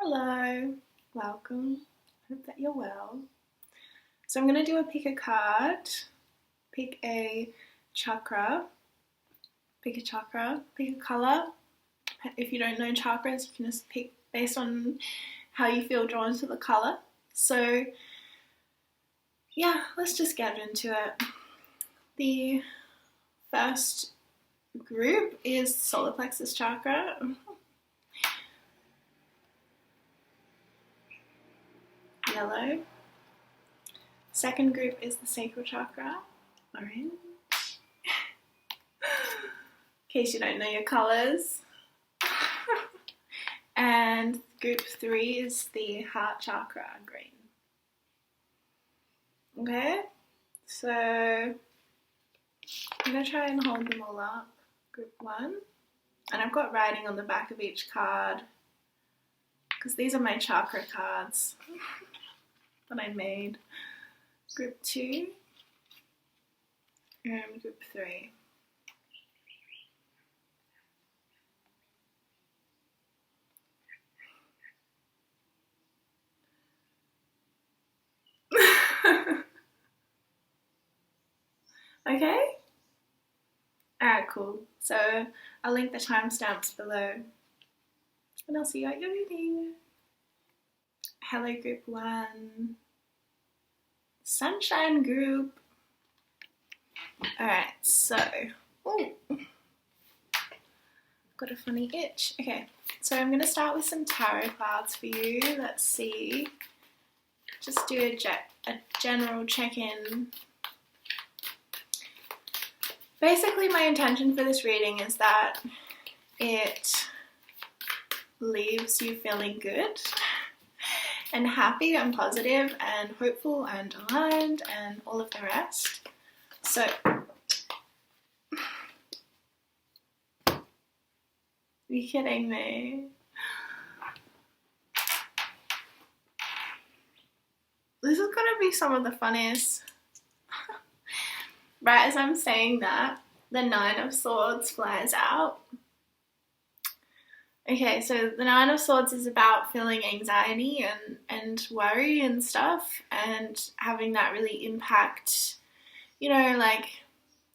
Hello, welcome. Hope that you're well. So I'm going to do a pick a card, pick a chakra, pick a color. If you don't know chakras, you can just pick based on how you feel drawn to the color. So yeah, let's just get into it. The first group is solar plexus chakra. Yellow. Second group is the sacral chakra, orange. In case you don't know your colors. And group 3 is the heart chakra, green. Okay, so I'm going to try and hold them all up. Group 1. And I've got writing on the back of each card because these are my chakra cards that I made. Group 2 and group 3. Okay? Alright, cool. So I'll link the timestamps below. And I'll see you at your reading. Hello, group 1. Sunshine group. Alright, so, got a funny itch. Okay, so I'm going to start with some tarot cards for you. Let's see. Just do a general check-in. Basically, my intention for this reading is that it leaves you feeling good and happy and positive and hopeful and aligned and all of the rest. So, are you kidding me? This is gonna be some of the funniest. Right as I'm saying that, the 9 of Swords flies out. Okay, so the 9 of Swords is about feeling anxiety and worry and stuff, and having that really impact, you know, like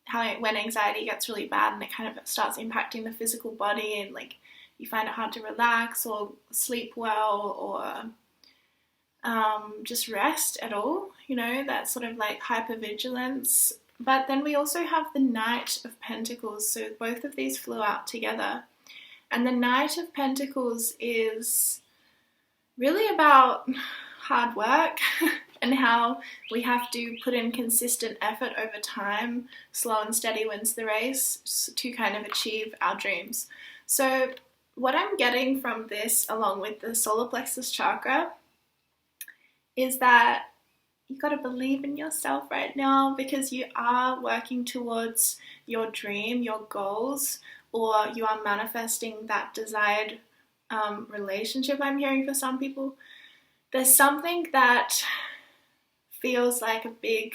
how when anxiety gets really bad and it kind of starts impacting the physical body, and like you find it hard to relax or sleep well or just rest at all, you know, that sort of like hypervigilance. But then we also have the Knight of Pentacles, so both of these flew out together. And the Knight of Pentacles is really about hard work and how we have to put in consistent effort over time. Slow and steady wins the race to kind of achieve our dreams. So what I'm getting from this, along with the solar plexus chakra, is that you got to believe in yourself right now, because you are working towards your dream, your goals, or you are manifesting that desired relationship. I'm hearing for some people, there's something that feels like a big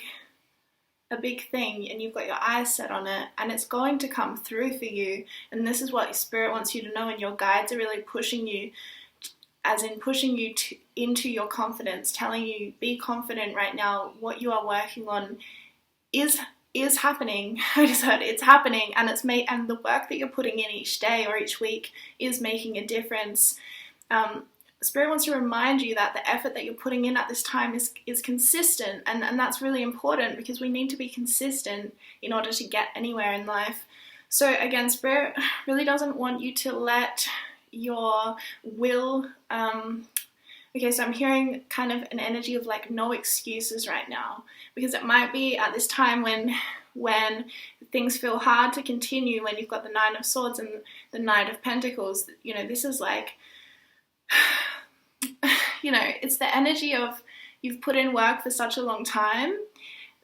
thing, and you've got your eyes set on it, and it's going to come through for you. And this is what your spirit wants you to know, and your guides are really pushing you, as in pushing you into your confidence, telling you, be confident right now. What you are working on is happening. I just heard it's happening, and and the work that you're putting in each day or each week is making a difference. Spirit wants to remind you that the effort that you're putting in at this time is consistent, and that's really important, because we need to be consistent in order to get anywhere in life. So again, Spirit really doesn't want you to let your will okay, so I'm hearing kind of an energy of like no excuses right now, because it might be at this time when things feel hard to continue, when you've got the 9 of Swords and the Knight of Pentacles. You know, this is like, you know, it's the energy of you've put in work for such a long time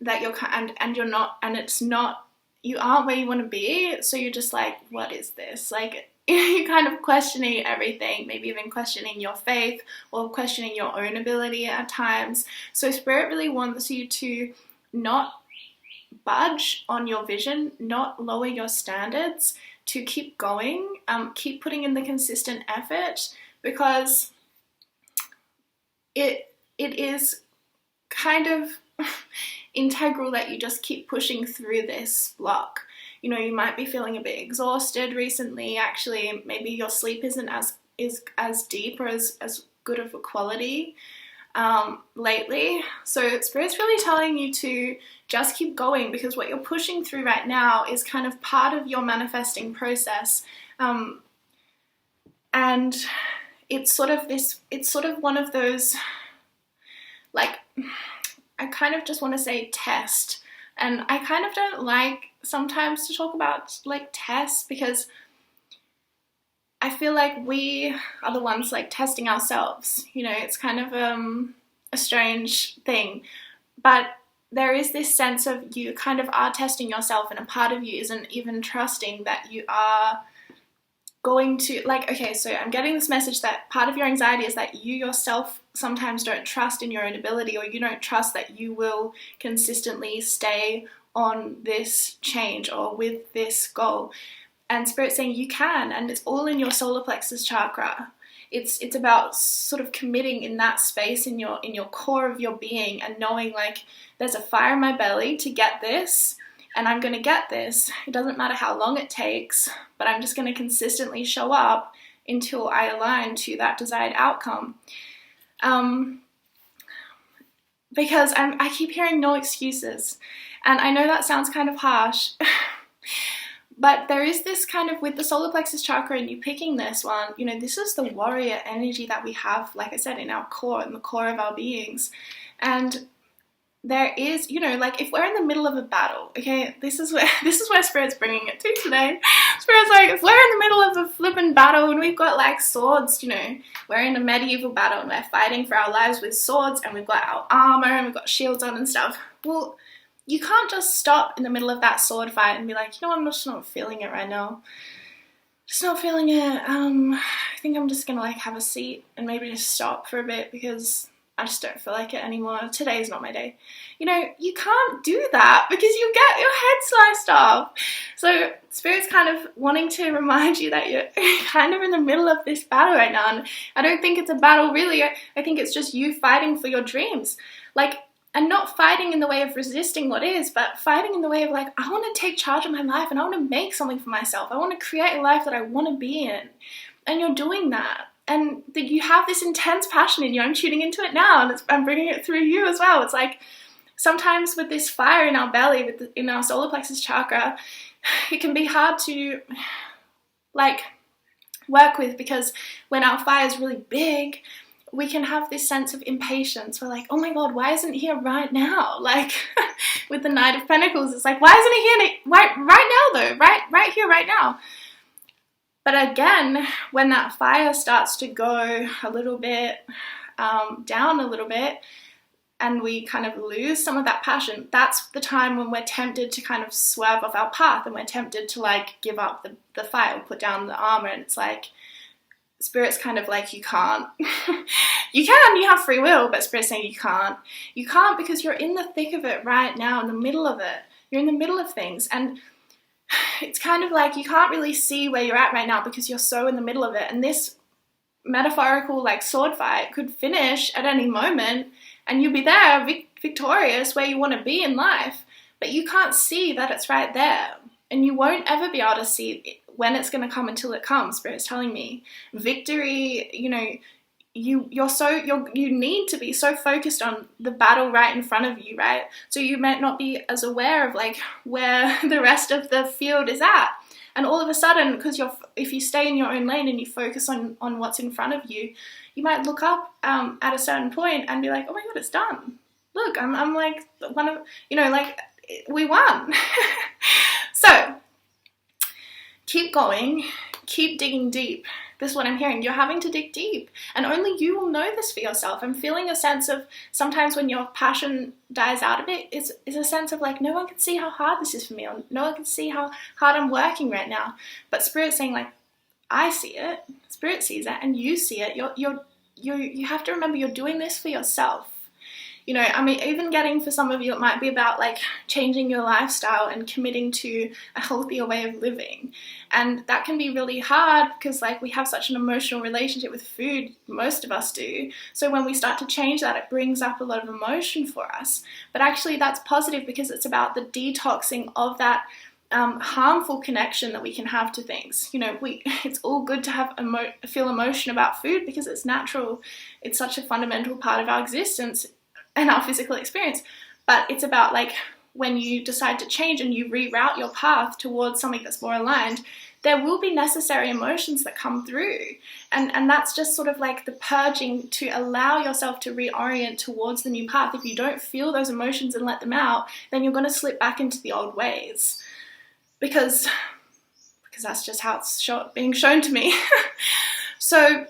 that you're and you're not, and it's not, you aren't where you want to be, so you're just like, what is this? Like, you're kind of questioning everything, maybe even questioning your faith or questioning your own ability at times. So Spirit really wants you to not budge on your vision, not lower your standards, to keep going, keep putting in the consistent effort, because it is kind of integral that you just keep pushing through this block. You know, you might be feeling a bit exhausted recently. Actually, maybe your sleep isn't as deep or as good of a quality lately. So Spirit's really telling you to just keep going, because what you're pushing through right now is kind of part of your manifesting process. And it's sort of one of those, like, I kind of just want to say test. And I kind of don't like sometimes to talk about like tests, because I feel like we are the ones like testing ourselves. You know, it's kind of a strange thing, but there is this sense of you kind of are testing yourself, and a part of you isn't even trusting that you are going to, like, okay, so I'm getting this message that part of your anxiety is that you yourself sometimes don't trust in your own ability, or you don't trust that you will consistently stay on this change or with this goal. And Spirit's saying you can, and it's all in your solar plexus chakra. It's about sort of committing in that space in your core of your being, and knowing like there's a fire in my belly to get this, and I'm going to get this. It doesn't matter how long it takes, but I'm just going to consistently show up until I align to that desired outcome. Because I keep hearing no excuses, and I know that sounds kind of harsh, but there is this kind of, with the solar plexus chakra and you picking this one, you know, this is the warrior energy that we have, like I said, in our core, in the core of our beings. And there is, you know, like if we're in the middle of a battle, okay, this is where Spirit's bringing it to today. Spirit's like, if we're in the middle of a flippin' battle and we've got like swords, you know, we're in a medieval battle and we're fighting for our lives with swords, and we've got our armor and we've got shields on and stuff. Well, you can't just stop in the middle of that sword fight and be like, you know what, I'm just not feeling it right now. Just not feeling it. I think I'm just gonna like have a seat and maybe just stop for a bit because I just don't feel like it anymore. Today's not my day. You know, you can't do that because you get your head sliced off. So Spirit's kind of wanting to remind you that you're kind of in the middle of this battle right now. And I don't think it's a battle really. I think it's just you fighting for your dreams. Like, and not fighting in the way of resisting what is, but fighting in the way of like, I want to take charge of my life and I want to make something for myself. I want to create a life that I want to be in. And you're doing that. And that you have this intense passion in you. I'm tuning into it now, and I'm bringing it through you as well. It's like sometimes with this fire in our belly, in our solar plexus chakra, it can be hard to like work with, because when our fire is really big, we can have this sense of impatience. We're like, oh my God, why isn't it here right now? Like with the Knight of Pentacles, it's like, why isn't it here right now though? Right here, right now. But again, when that fire starts to go a little bit down a little bit, and we kind of lose some of that passion, that's the time when we're tempted to kind of swerve off our path, and we're tempted to like give up the fire, put down the armor. And it's like, Spirit's kind of like, you can't. You can, you have free will, but Spirit's saying you can't. You can't because you're in the thick of it right now, in the middle of it. You're in the middle of things. And it's kind of like you can't really see where you're at right now because you're so in the middle of it. And this metaphorical like sword fight could finish at any moment, and you'll be there victorious where you want to be in life. But you can't see that it's right there. And you won't ever be able to see it when it's going to come until it comes. Spirit's telling me victory, you know, you need to be so focused on the battle right in front of you, right? So you might not be as aware of like where the rest of the field is at. And all of a sudden, because if you stay in your own lane and you focus on what's in front of you, you might look up at a certain point and be like, oh my God, it's done. Look, I'm like one of, you know, like we won. So keep going, keep digging deep. This is what I'm hearing. You're having to dig deep, and only you will know this for yourself. I'm feeling a sense of sometimes when your passion dies out a bit, it's a sense of like, no one can see how hard this is for me, or no one can see how hard I'm working right now. But Spirit's saying like, I see it, Spirit sees it, and you see it. You have to remember you're doing this for yourself. You know, I mean, even getting, for some of you, it might be about like changing your lifestyle and committing to a healthier way of living. And that can be really hard because like we have such an emotional relationship with food, most of us do. So when we start to change that, it brings up a lot of emotion for us. But actually that's positive because it's about the detoxing of that harmful connection that we can have to things. You know, it's all good to have feel emotion about food because it's natural. It's such a fundamental part of our existence and our physical experience. But it's about like when you decide to change and you reroute your path towards something that's more aligned, there will be necessary emotions that come through. And that's just sort of like the purging to allow yourself to reorient towards the new path. If you don't feel those emotions and let them out, then you're going to slip back into the old ways. Because that's just how it's being shown to me. So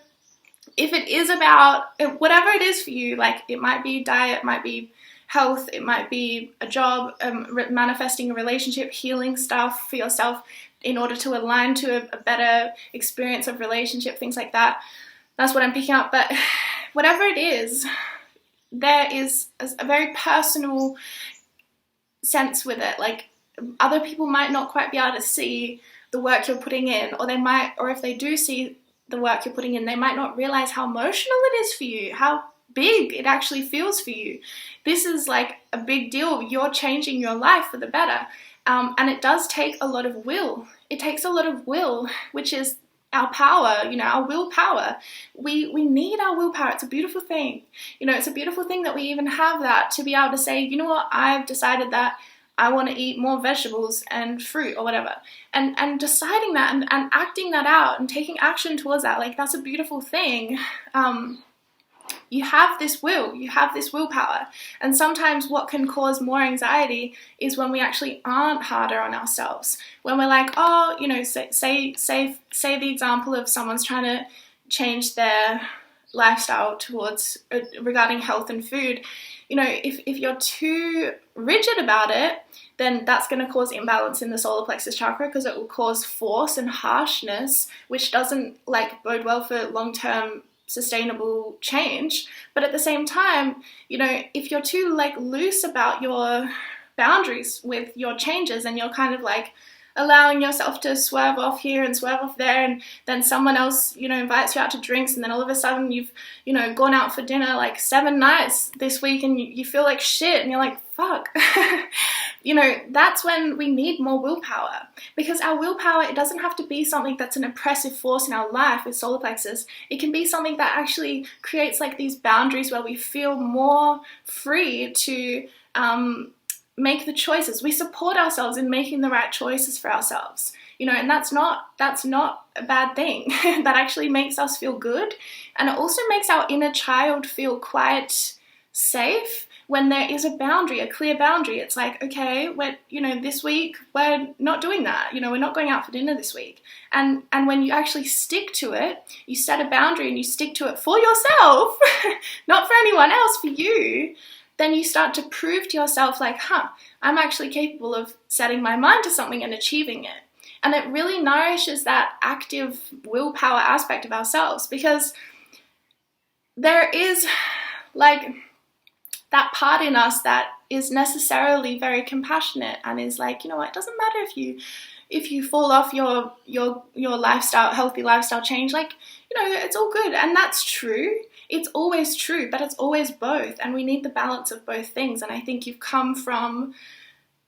if it is about whatever it is for you, like it might be diet, it might be health, it might be a job, manifesting a relationship, healing stuff for yourself in order to align to a better experience of relationship, things like that. That's what I'm picking up. But whatever it is, there is a very personal sense with it. Like other people might not quite be able to see the work you're putting in, or if they do see the work you're putting in, they might not realize how emotional it is for you, how big it actually feels for you. This is like a big deal. You're changing your life for the better. And it does take a lot of will. It takes a lot of will, which is our power, you know, our willpower. We need our willpower. It's a beautiful thing. You know, it's a beautiful thing that we even have that, to be able to say, you know what, I've decided that I want to eat more vegetables and fruit or whatever. And deciding that and acting that out and taking action towards that, like that's a beautiful thing. You have this will, you have this willpower. And sometimes what can cause more anxiety is when we actually aren't harder on ourselves. When we're like, oh, you know, say the example of someone's trying to change their lifestyle towards regarding health and food. You know, if you're too rigid about it, then that's going to cause imbalance in the solar plexus chakra, because it will cause force and harshness, which doesn't like bode well for long-term sustainable change. But at the same time, you know, if you're too like loose about your boundaries with your changes and you're kind of like allowing yourself to swerve off here and swerve off there, and then someone else, you know, invites you out to drinks, and then all of a sudden you've, you know, gone out for dinner like 7 nights this week and you feel like shit and you're like, fuck. You know, that's when we need more willpower, because our willpower, it doesn't have to be something that's an oppressive force in our life with solar plexus. It can be something that actually creates like these boundaries where we feel more free to make the choices. We support ourselves in making the right choices for ourselves, you know, and that's not a bad thing. That actually makes us feel good. And it also makes our inner child feel quite safe when there is a boundary, a clear boundary. It's like, okay, you know, this week we're not doing that. You know, we're not going out for dinner this week. And when you actually stick to it, you set a boundary and you stick to it for yourself, not for anyone else, for you, then you start to prove to yourself like, I'm actually capable of setting my mind to something and achieving it. And it really nourishes that active willpower aspect of ourselves, because there is like that part in us that is necessarily very compassionate and is like, you know what, it doesn't matter if you fall off your lifestyle, healthy lifestyle change, like, you know, it's all good. And that's true. It's always true, but it's always both. And we need the balance of both things. And I think you've come from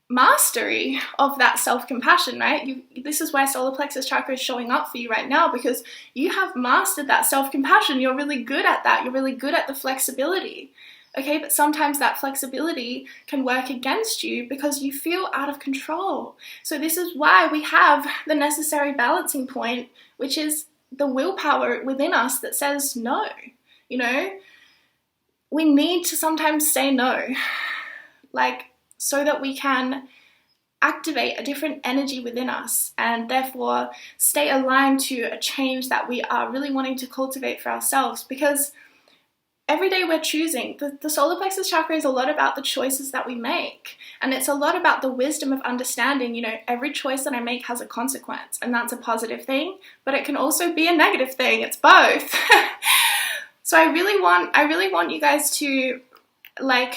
mastery of that self-compassion, right? This is where solar plexus chakra is showing up for you right now, because you have mastered that self-compassion. You're really good at that. You're really good at the flexibility. Okay, but sometimes that flexibility can work against you because you feel out of control. So this is why we have the necessary balancing point, which is the willpower within us that says no. You know, we need to sometimes say no, like, so that we can activate a different energy within us and therefore stay aligned to a change that we are really wanting to cultivate for ourselves. Because every day we're choosing. The solar plexus chakra is a lot about the choices that we make. And it's a lot about the wisdom of understanding, you know, every choice that I make has a consequence. And that's a positive thing, but it can also be a negative thing. It's both. So I really want you guys to like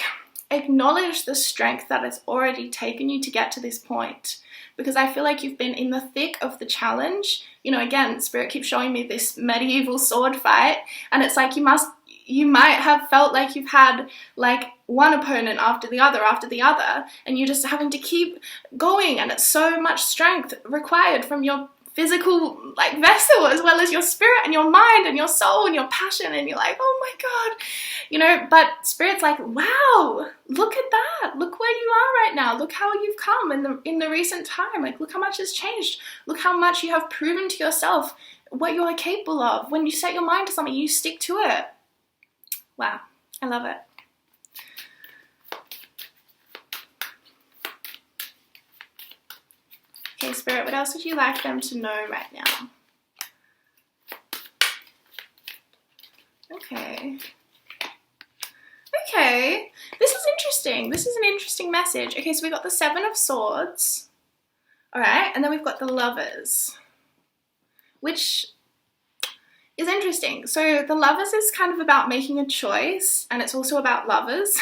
acknowledge the strength that has already taken you to get to this point, because I feel like you've been in the thick of the challenge. You know, again, Spirit keeps showing me this medieval sword fight, and it's like you might have felt like you've had like one opponent after the other, and you're just having to keep going, and it's so much strength required from your physical like vessel, as well as your spirit and your mind and your soul and your passion, and you're like, oh my God, you know, but Spirit's like, wow, look at that, look where you are right now, look how you've come in the recent time, like look how much has changed, look how much you have proven to yourself what you are capable of. When you set your mind to something, you stick to it. Wow, I love it. Okay, Spirit, what else would you like them to know right now? Okay. Okay, this is interesting. This is an interesting message. Okay, so we got the Seven of Swords. All right, and then we've got the Lovers, which is interesting. So the Lovers is kind of about making a choice, and it's also about lovers.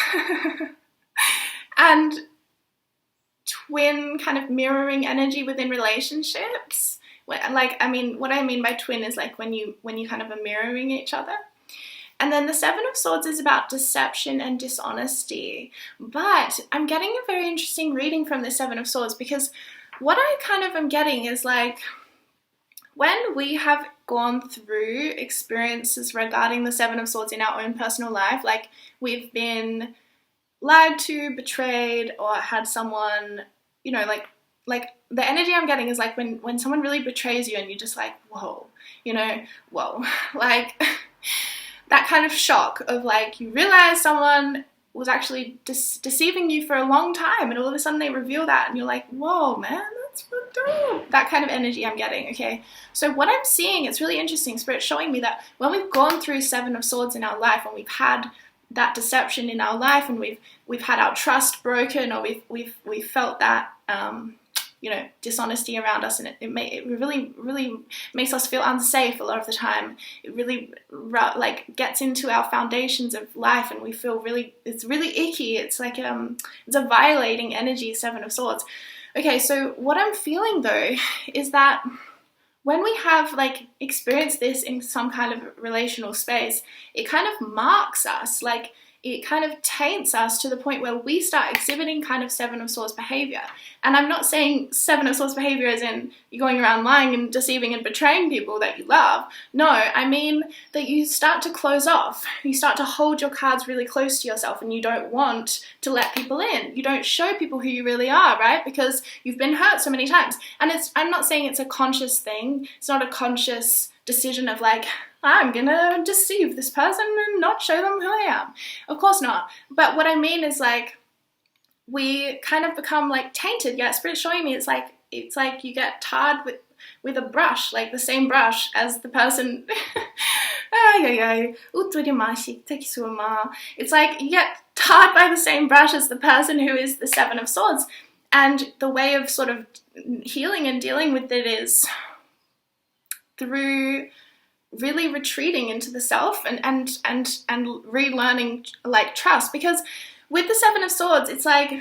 And twin kind of mirroring energy within relationships. Like, I mean, what I mean by twin is like when you kind of are mirroring each other. And then the Seven of Swords is about deception and dishonesty. But I'm getting a very interesting reading from the Seven of Swords, because what I kind of am getting is like, when we have gone through experiences regarding the Seven of Swords in our own personal life, like we've been lied to, betrayed, or had someone, you know, like the energy I'm getting is like when someone really betrays you and you're just like, whoa, you know, whoa, like that kind of shock of like, you realize someone was actually deceiving you for a long time, and all of a sudden they reveal that and you're like, whoa, man, that's fucked up. That kind of energy I'm getting, okay? So what I'm seeing, it's really interesting, Spirit's showing me that when we've gone through Seven of Swords in our life, and we've had that deception in our life, and we've had our trust broken, or we've felt that you know, dishonesty around us, and it really makes us feel unsafe a lot of the time. It really like gets into our foundations of life, and we feel it's really icky. It's like it's a violating energy, Seven of Swords. Okay, so what I'm feeling though is that when we have like experienced this in some kind of relational space, it kind of marks us, like it kind of taints us to the point where we start exhibiting kind of Seven of Swords behavior. And I'm not saying Seven of Swords behavior as in you're going around lying and deceiving and betraying people that you love. No, I mean that you start to close off. You start to hold your cards really close to yourself, and you don't want to let people in. You don't show people who you really are, right? Because you've been hurt so many times. And I'm not saying it's a conscious thing. It's not a conscious decision of like, I'm gonna deceive this person and not show them who I am. Of course not. But what I mean is like, we kind of become like tainted. Yeah, Spirit's showing me it's like you get tarred with a brush, like the same brush as the person. It's like you get tarred by the same brush as the person who is the Seven of Swords. And the way of sort of healing and dealing with it is through really retreating into the self and relearning like trust. Because with the Seven of Swords, it's like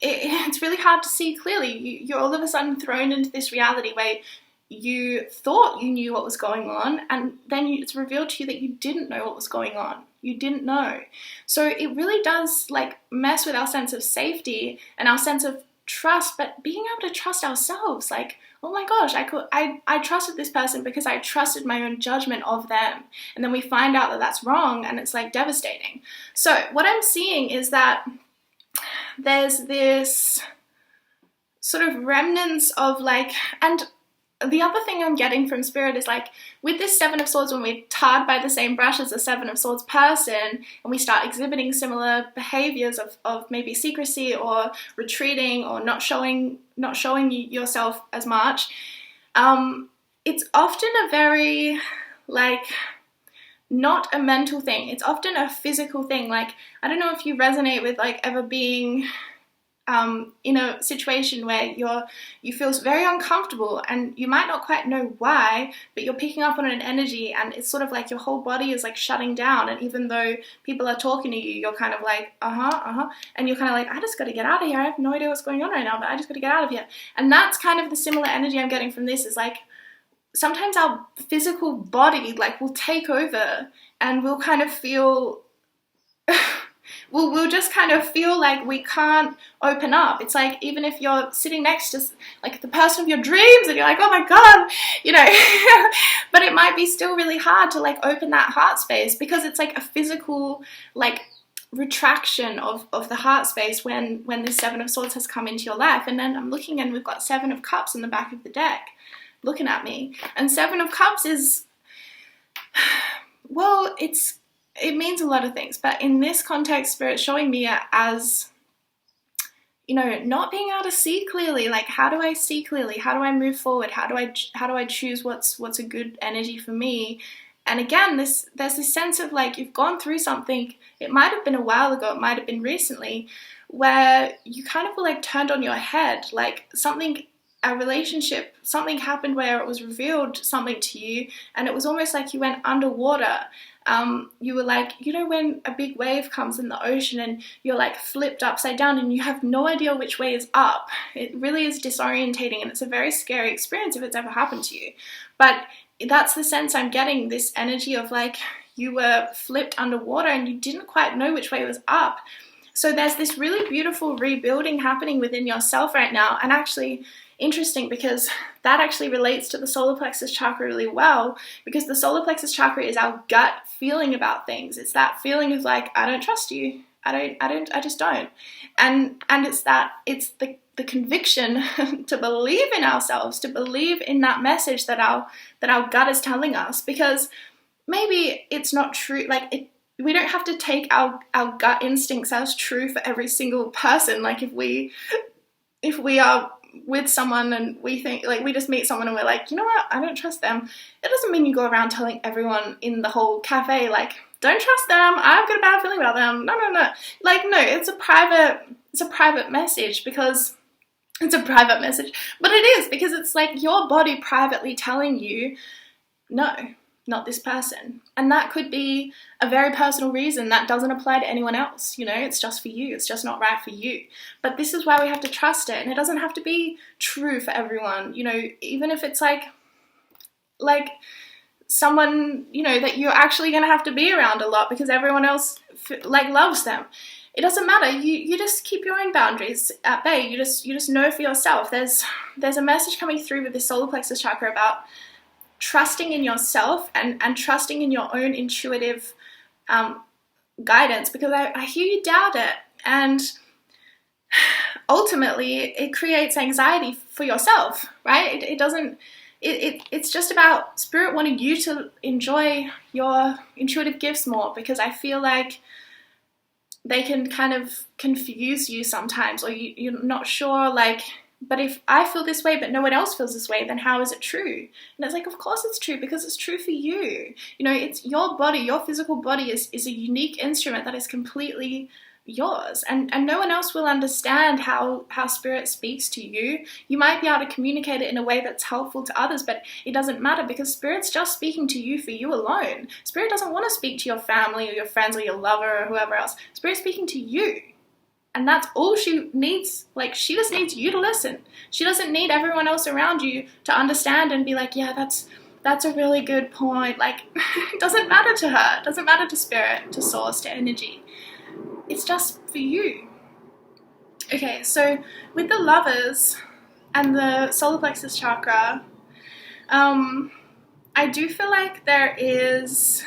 it's really hard to see clearly. You're all of a sudden thrown into this reality where you thought you knew what was going on, and then it's revealed to you that you didn't know what was going on. You didn't know. So it really does like mess with our sense of safety and our sense of trust, but being able to trust ourselves, like, oh my gosh, I trusted this person because I trusted my own judgment of them. And then we find out that that's wrong, and it's like devastating. So what I'm seeing is that there's this sort of remnants of like, and the other thing I'm getting from Spirit is like, with this Seven of Swords, when we're tarred by the same brush as a Seven of Swords person, and we start exhibiting similar behaviors of maybe secrecy or retreating or not showing yourself as much, it's often a very like not a mental thing. It's often a physical thing. Like, I don't know if you resonate with like ever being in a situation where you feel very uncomfortable and you might not quite know why, but you're picking up on an energy and it's sort of like your whole body is like shutting down, and even though people are talking to you, you're kind of like and you're kind of like, I just got to get out of here, I have no idea what's going on right now, but I just got to get out of here. And that's kind of the similar energy I'm getting from this, is like sometimes our physical body like will take over and we'll kind of feel we'll just kind of feel like we can't open up. It's like, even if you're sitting next to like the person of your dreams and you're like, oh my God, you know, but it might be still really hard to like open that heart space, because it's like a physical like retraction of the heart space when this Seven of Swords has come into your life. And then I'm looking and we've got Seven of Cups in the back of the deck looking at me, and Seven of Cups is, well, it means a lot of things, but in this context, Spirit's showing me as, you know, not being able to see clearly. Like, how do I see clearly? How do I move forward? How do I choose what's a good energy for me? And again, there's this sense of like, you've gone through something. It might have been a while ago. It might have been recently, where you kind of were like turned on your head. Like a relationship, something happened where it was revealed something to you, and it was almost like you went underwater. You were like, you know, when a big wave comes in the ocean and you're like flipped upside down and you have no idea which way is up. It really is disorientating, and it's a very scary experience if it's ever happened to you. But that's the sense I'm getting, this energy of like you were flipped underwater and you didn't quite know which way was up. So there's this really beautiful rebuilding happening within yourself right now. And actually, interesting, because that actually relates to the solar plexus chakra really well, because the solar plexus chakra is our gut feeling about things. It's that feeling of like, I don't trust you. I just don't. And it's the conviction to believe in ourselves, to believe in that message that our gut is telling us, because maybe it's not true. Like we don't have to take our gut instincts as true for every single person. Like if we are with someone and we think, like, we just meet someone and we're like, you know what, I don't trust them. It doesn't mean you go around telling everyone in the whole cafe, like, don't trust them, I've got a bad feeling about them. No. Like, no, it's a private message, because it's a private message. But it is, because it's like your body privately telling you, no, not this person. And that could be a very personal reason that doesn't apply to anyone else. You know, it's just for you. It's just not right for you. But this is why we have to trust it. And it doesn't have to be true for everyone. You know, even if it's like someone, you know, that you're actually going to have to be around a lot because everyone else like loves them. It doesn't matter. You just keep your own boundaries at bay. You just know for yourself. There's a message coming through with this solar plexus chakra about trusting in yourself and trusting in your own intuitive guidance, because I hear you doubt it, and ultimately it creates anxiety for yourself, right? It's just about Spirit wanting you to enjoy your intuitive gifts more, because I feel like they can kind of confuse you sometimes, or you're not sure, like, but if I feel this way but no one else feels this way, then how is it true? And it's like, of course it's true, because it's true for you. You know, it's your body, your physical body is a unique instrument that is completely yours, and no one else will understand how Spirit speaks to you. You might be able to communicate it in a way that's helpful to others, but it doesn't matter, because Spirit's just speaking to you for you alone. Spirit doesn't want to speak to your family or your friends or your lover or whoever else. Spirit's speaking to you. And that's all she needs. Like, she just needs you to listen. She doesn't need everyone else around you to understand and be like, yeah, that's a really good point. Like, it doesn't matter to her. It doesn't matter to Spirit, to Source, to energy. It's just for you. Okay, so with the Lovers and the solar plexus chakra, I do feel like there is...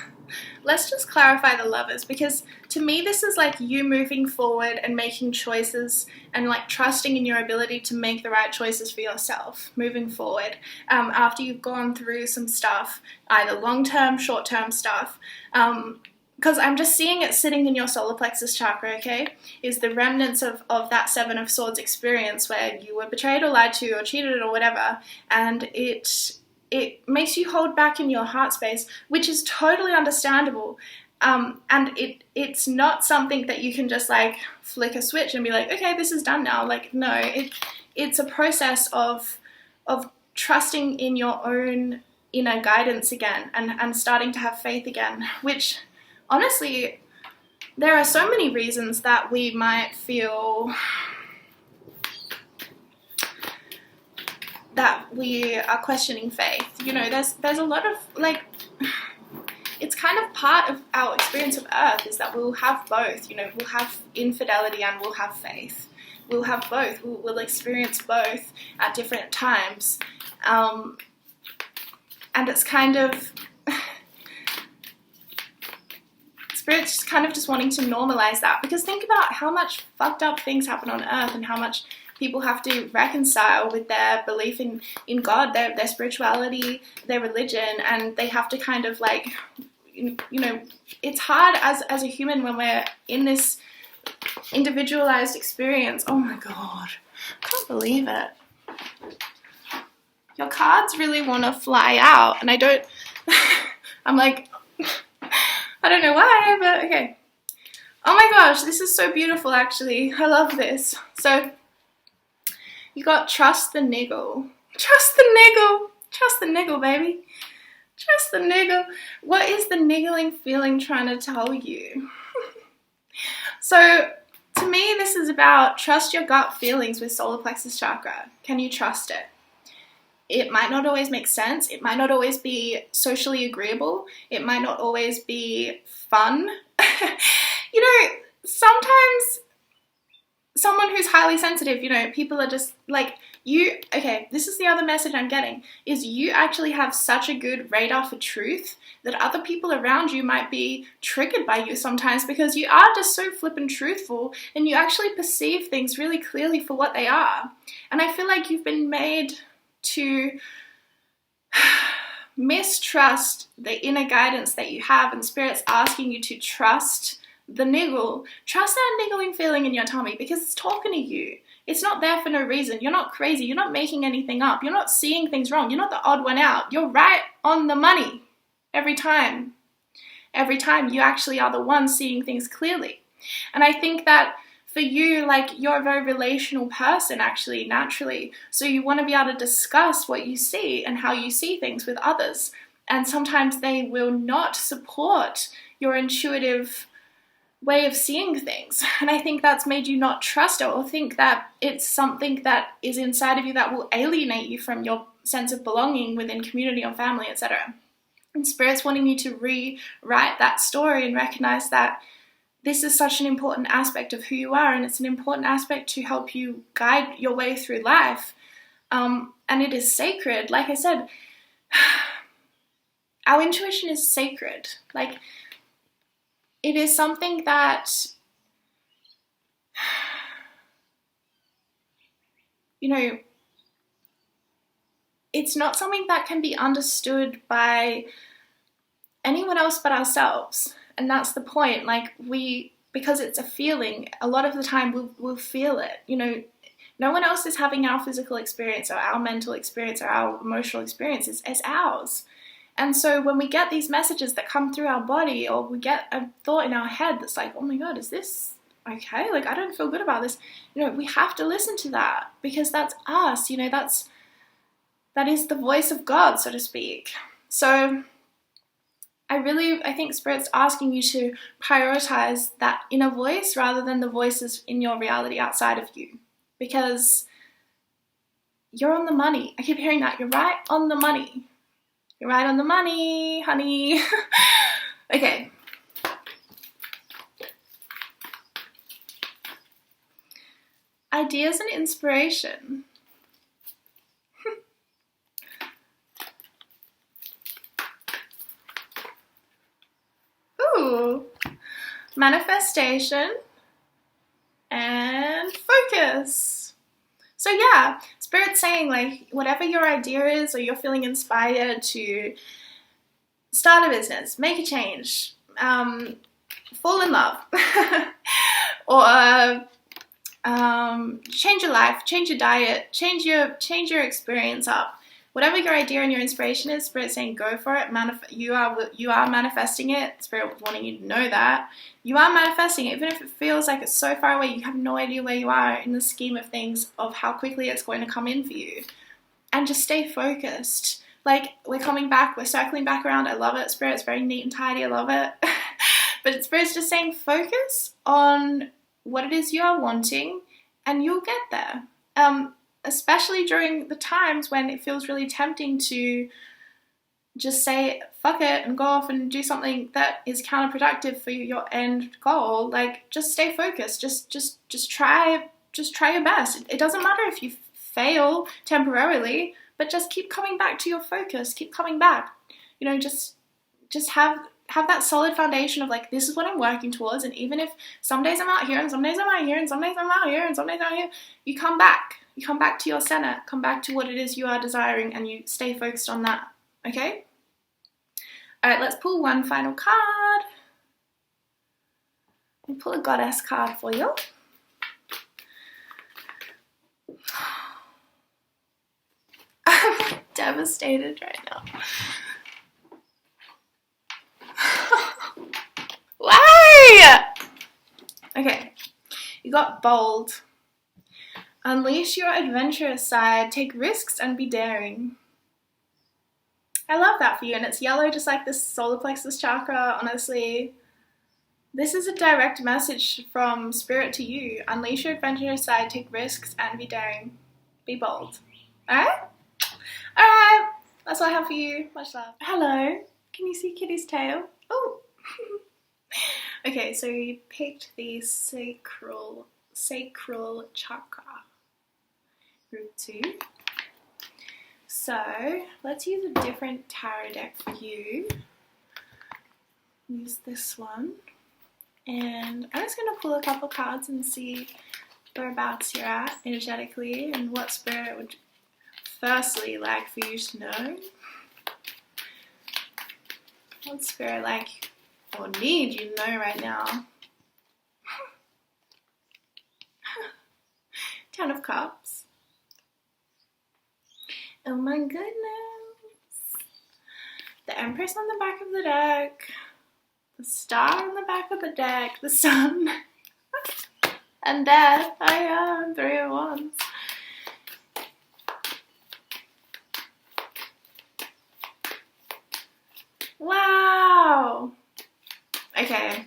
Let's just clarify the Lovers, because to me this is like you moving forward and making choices and like trusting in your ability to make the right choices for yourself moving forward, after you've gone through some stuff, either long-term, short-term stuff, because I'm just seeing it sitting in your solar plexus chakra, okay, is the remnants of that Seven of Swords experience where you were betrayed or lied to or cheated or whatever, and it makes you hold back in your heart space, which is totally understandable. And it's not something that you can just like flick a switch and be like, okay, this is done now. Like, no, it's a process of trusting in your own inner guidance again, and starting to have faith again, which honestly, there are so many reasons that we might feel that we are questioning faith. You know, there's a lot of like, it's kind of part of our experience of earth is that we'll have both. You know, we'll have infidelity and we'll have faith. We'll have both. We'll experience both at different times. And it's kind of, Spirit's just kind of just wanting to normalize that, because think about how much fucked up things happen on earth and how much people have to reconcile with their belief in God, their spirituality, their religion, and they have to kind of like, you know, it's hard as a human when we're in this individualized experience. Oh my God, I can't believe it. Your cards really want to fly out, and I don't, I'm like, I don't know why, but okay. Oh my gosh, this is so beautiful actually. I love this. So, you got trust the niggle. Trust the niggle. Trust the niggle, baby. Trust the niggle. What is the niggling feeling trying to tell you? So, to me, this is about trust your gut feelings with solar plexus chakra. Can you trust it? It might not always make sense. It might not always be socially agreeable. It might not always be fun. You know, sometimes someone who's highly sensitive, you know, people are just like, this is the other message I'm getting, is you actually have such a good radar for truth that other people around you might be triggered by you sometimes, because you are just so flippin' truthful and you actually perceive things really clearly for what they are. And I feel like you've been made to mistrust the inner guidance that you have, and Spirit's asking you to trust the niggle. Trust that niggling feeling in your tummy, because it's talking to you. It's not there for no reason. You're not crazy. You're not making anything up. You're not seeing things wrong. You're not the odd one out. You're right on the money every time. Every time you actually are the one seeing things clearly. And I think that for you, like, you're a very relational person actually, naturally. So you want to be able to discuss what you see and how you see things with others. And sometimes they will not support your intuitive way of seeing things. And I think that's made you not trust it, or think that it's something that is inside of you that will alienate you from your sense of belonging within community or family, etc. And Spirit's wanting you to rewrite that story and recognize that this is such an important aspect of who you are, and it's an important aspect to help you guide your way through life. And it is sacred. Like I said, our intuition is sacred. Like, it is something that, you know, it's not something that can be understood by anyone else but ourselves. And that's the point. Like, because it's a feeling, a lot of the time we'll feel it. You know, no one else is having our physical experience or our mental experience or our emotional experience. It's ours. And so when we get these messages that come through our body, or we get a thought in our head that's like, oh my God, is this okay? Like, I don't feel good about this. You know, we have to listen to that, because that's us. You know, that is the voice of God, so to speak. So I think Spirit's asking you to prioritize that inner voice rather than the voices in your reality outside of you, because you're on the money. I keep hearing that. You're right on the money. You're right on the money, honey. Okay. Ideas and inspiration. Ooh. Manifestation and focus. So yeah, Spirit's saying, like, whatever your idea is, or you're feeling inspired to start a business, make a change, fall in love, or change your life, change your diet, change your experience up. whatever your idea and your inspiration is, Spirit's saying go for it. You are manifesting it. Spirit wanting you to know that. You are manifesting it, even if it feels like it's so far away, you have no idea where you are in the scheme of things, of how quickly it's going to come in for you. And just stay focused. Like, we're coming back, we're circling back around. I love it, Spirit. It's very neat and tidy. I love it. But Spirit's just saying focus on what it is you are wanting, and you'll get there. Especially during the times when it feels really tempting to just say fuck it and go off and do something that is counterproductive for your end goal. Like, just stay focused. Just try your best. It doesn't matter if you fail temporarily, but just keep coming back to your focus. Keep coming back. You know, just have that solid foundation of like, this is what I'm working towards. And even if some days I'm out here and some days I'm out here and some days I'm out here and some days I'm out here, you come back. You come back to your center. Come back to what it is you are desiring, and you stay focused on that. Okay? All right, let's pull one final card. I'll pull a goddess card for you. I'm devastated right now. Why? Okay, you got bold. Unleash your adventurous side. Take risks and be daring. I love that for you, and it's yellow just like this solar plexus chakra. Honestly, this is a direct message from Spirit to you. Unleash your adventurous side. Take risks and be daring. Be bold. Alright? Alright. That's all I have for you. Much love. Hello. Can you see Kitty's tail? Oh. Okay, so you picked the Sacral Chakra. Group 2. So let's use a different tarot deck for you. Use this one. And I'm just going to pull a couple cards and see whereabouts you're at energetically and what Spirit would firstly like for you to know. What Spirit like or need you to know right now. 10 of Cups. Oh my goodness. The Empress on the back of the deck. The Star on the back of the deck. The Sun. And Death. Oh yeah, 3 of Wands. Wow. Okay.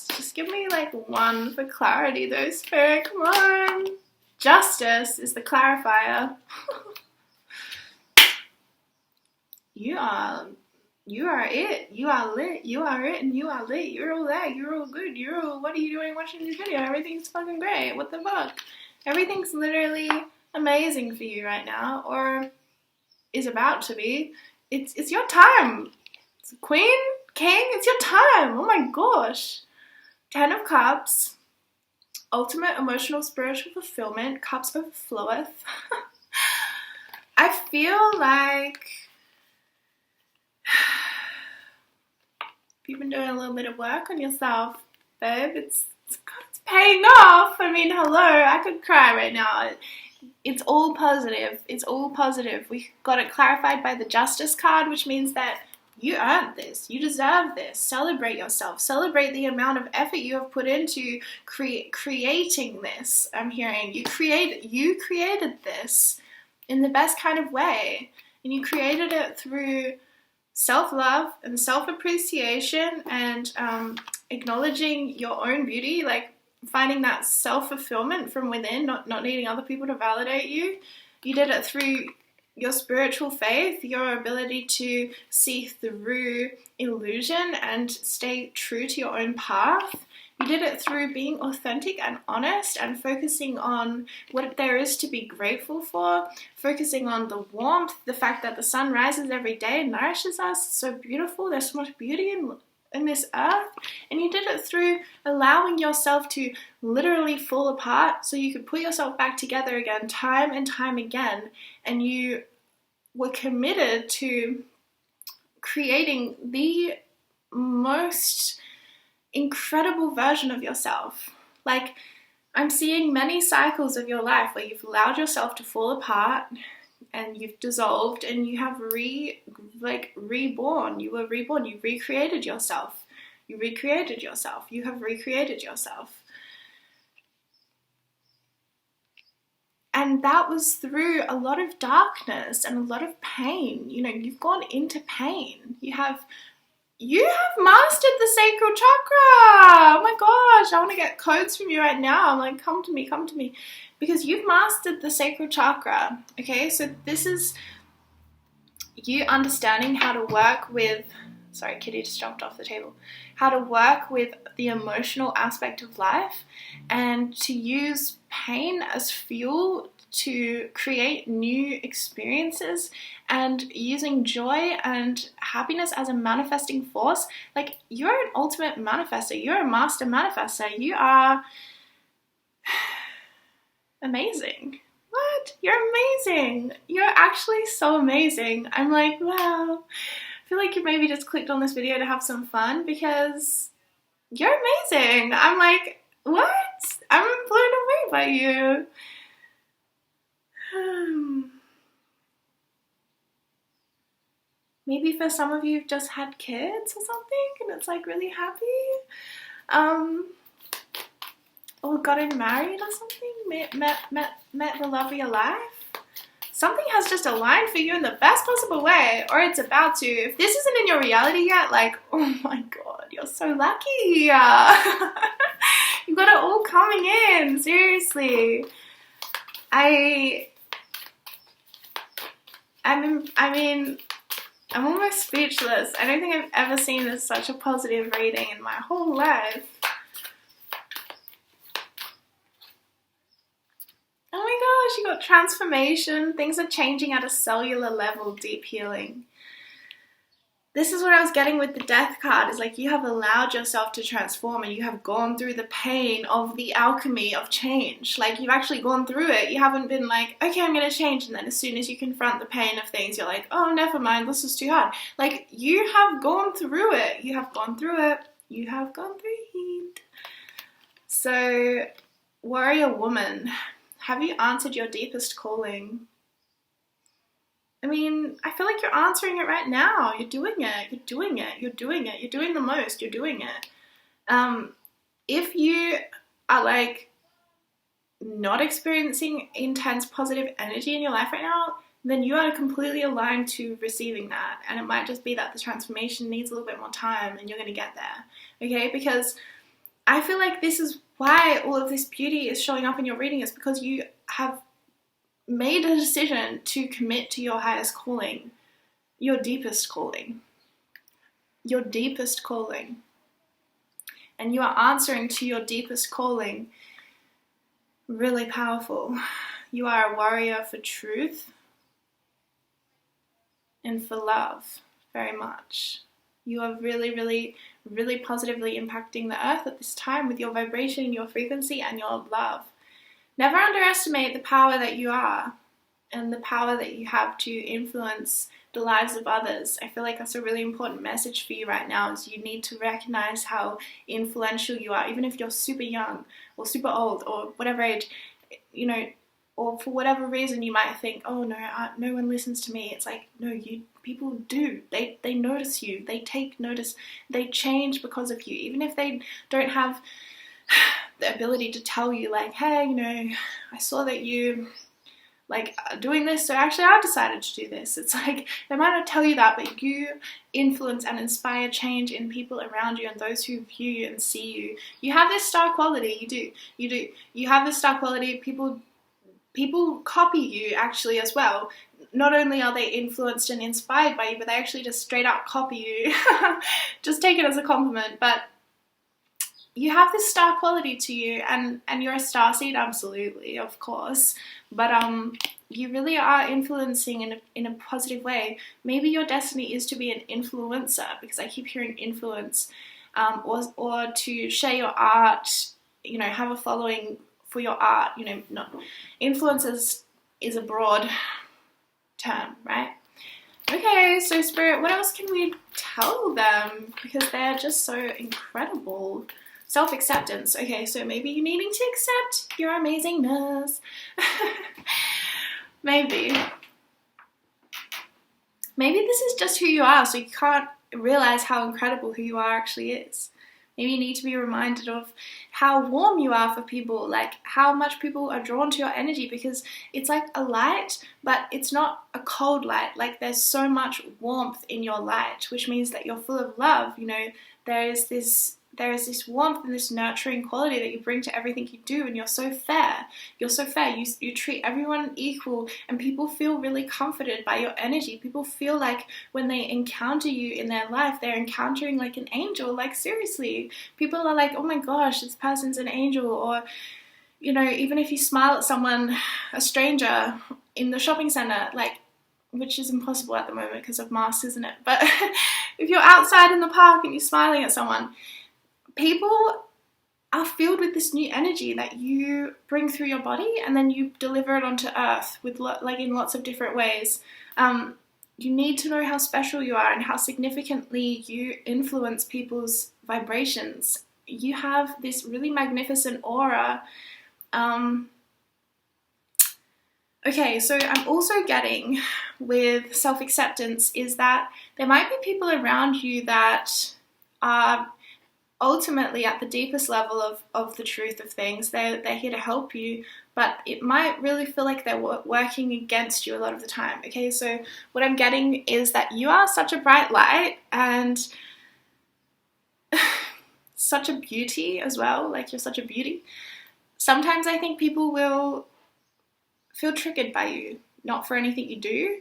Just give me like one for clarity though, Spirit. Come on. Justice is the clarifier. You are it. You are lit. You are it and you are lit. You're all that. You're all good. You're all, what are you doing watching this video? Everything's fucking great. What the fuck? Everything's literally amazing for you right now, or is about to be. It's your time. It's Queen, King, it's your time. Oh my gosh. 10 of Cups. Ultimate emotional spiritual fulfillment. Cups overfloweth. I feel like you've been doing a little bit of work on yourself, babe. It's paying off. I mean, hello. I could cry right now. It's all positive. It's all positive. We got it clarified by the Justice card, which means that you earned this. You deserve this. Celebrate yourself. Celebrate the amount of effort you have put into creating this. I'm hearing you created this in the best kind of way, and you created it through self-love and self-appreciation and acknowledging your own beauty, like finding that self-fulfillment from within, not needing other people to validate you. You did it through your spiritual faith, your ability to see through illusion and stay true to your own path. You did it through being authentic and honest and focusing on what there is to be grateful for, focusing on the warmth, the fact that the sun rises every day and nourishes us. It's so beautiful. There's so much beauty in this earth. And you did it through allowing yourself to literally fall apart so you could put yourself back together again time and time again. And you were committed to creating the most incredible version of yourself. Like, I'm seeing many cycles of your life where you've allowed yourself to fall apart and you've dissolved and you have reborn. You were reborn. You recreated yourself. You recreated yourself. You have recreated yourself. And that was through a lot of darkness and a lot of pain. You know, you've gone into pain. You have mastered the sacral chakra. Oh my gosh, I want to get codes from you right now. I'm like, come to me. Because you've mastered the sacral chakra. Okay, so this is you understanding how to work with, sorry, Kitty just jumped off the table, how to work with the emotional aspect of life and to use pain as fuel to create new experiences, and using joy and happiness as a manifesting force. Like, you're an ultimate manifester. You're a master manifester. You are amazing. What? You're amazing. You're actually so amazing. I'm like, wow. I feel like you maybe just clicked on this video to have some fun because you're amazing. I'm like, what? I'm blown away by you. Maybe for some of you you've just had kids or something and it's like really happy. Or gotten married or something, met the love of your life. Something has just aligned for you in the best possible way, or it's about to. If this isn't in your reality yet, like, oh my god, you're so lucky. You've got it all coming in, seriously. I mean, I'm almost speechless. I don't think I've ever seen such a positive reading in my whole life. Oh my gosh, you got transformation. Things are changing at a cellular level, deep healing. This is what I was getting with the death card, is like you have allowed yourself to transform and you have gone through the pain of the alchemy of change. Like, you've actually gone through it. You haven't been like, okay, I'm going to change. And then as soon as you confront the pain of things, you're like, oh, never mind, this is too hard. Like, you have gone through it. You have gone through it. You have gone through it. So, warrior woman, have you answered your deepest calling? I mean, I feel like you're answering it right now. You're doing it. You're doing it. You're doing it. You're doing the most. You're doing it. If you are like not experiencing intense positive energy in your life right now, then you are completely aligned to receiving that. And it might just be that the transformation needs a little bit more time and you're going to get there. Okay? Because I feel like this is why all of this beauty is showing up in your reading, is because you have made a decision to commit to your highest calling, your deepest calling, and you are answering to your deepest calling. Really powerful. You are a warrior for truth and for love, very much. You are really, really, really positively impacting the earth at this time with your vibration, your frequency, and your love. Never underestimate the power that you are and the power that you have to influence the lives of others. I feel like that's a really important message for you right now, is you need to recognize how influential you are, even if you're super young or super old or whatever age, you know, or for whatever reason you might think, oh no, no one listens to me. It's like, no, people do. They notice you. They take notice. They change because of you, even if they don't have the ability to tell you like, hey, you know, I saw that you like doing this, so actually I decided to do this. It's like, they might not tell you that, but you influence and inspire change in people around you and those who view you and see you. You have this star quality. You do. You have this star quality. People copy you actually as well. Not only are they influenced and inspired by you, but they actually just straight up copy you. Just take it as a compliment. But you have this star quality to you, and you're a starseed, absolutely, of course. But you really are influencing in a positive way. Maybe your destiny is to be an influencer, because I keep hearing influence, or to share your art, you know, have a following for your art. You know, not influencers is a broad term, right? Okay, so Spirit, what else can we tell them? Because they're just so incredible. Self-acceptance. Okay, so maybe you're needing to accept your amazingness. Maybe this is just who you are, so you can't realize how incredible who you are actually is. Maybe you need to be reminded of how warm you are for people, like how much people are drawn to your energy, because it's like a light, but it's not a cold light. Like there's so much warmth in your light, which means that you're full of love. You know, there is this warmth and this nurturing quality that you bring to everything you do, and you're so fair. You treat everyone equal, and people feel really comforted by your energy. People feel like when they encounter you in their life, they're encountering like an angel. Like seriously, people are like, oh my gosh, this person's an angel. Or, you know, even if you smile at someone, a stranger in the shopping center, like, which is impossible at the moment because of masks, isn't it? But if you're outside in the park and you're smiling at someone, people are filled with this new energy that you bring through your body, and then you deliver it onto earth with like in lots of different ways. You need to know how special you are and how significantly you influence people's vibrations. You have this really magnificent aura. Okay, so I'm also getting with self-acceptance is that there might be people around you that are ultimately at the deepest level of the truth of things. They're here to help you, but it might really feel like they're working against you a lot of the time. Okay, so what I'm getting is that you are such a bright light and such a beauty as well. Like you're such a beauty. Sometimes I think people will feel triggered by you, not for anything you do,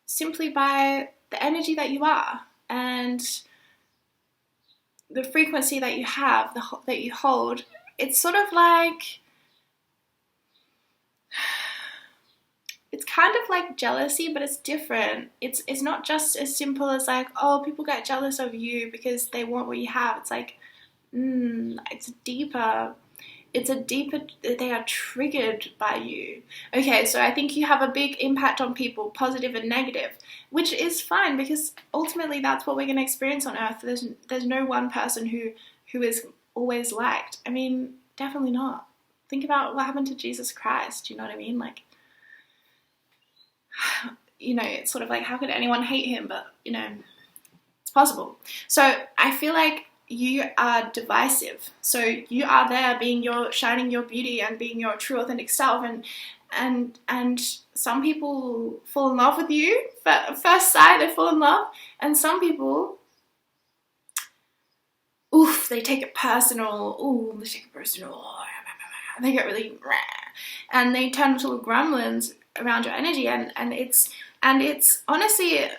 simply by the energy that you are and the frequency that you have, that you hold. It's sort of like, it's kind of like jealousy, but it's different. It's not just as simple as like, oh, people get jealous of you because they want what you have. It's like, it's deeper, they are triggered by you. Okay, so I think you have a big impact on people, positive and negative, which is fine because ultimately that's what we're going to experience on earth. There's no one person who is always liked. I mean, definitely not. Think about what happened to Jesus Christ. You know what I mean? Like, you know, it's sort of like, how could anyone hate him? But, you know, it's possible. So I feel like you are divisive. So you are there shining your beauty and being your true authentic self, and some people fall in love with you, but at first sight they fall in love, and some people, they take it personal. They get really and they turn into little gremlins around your energy, and it's honestly,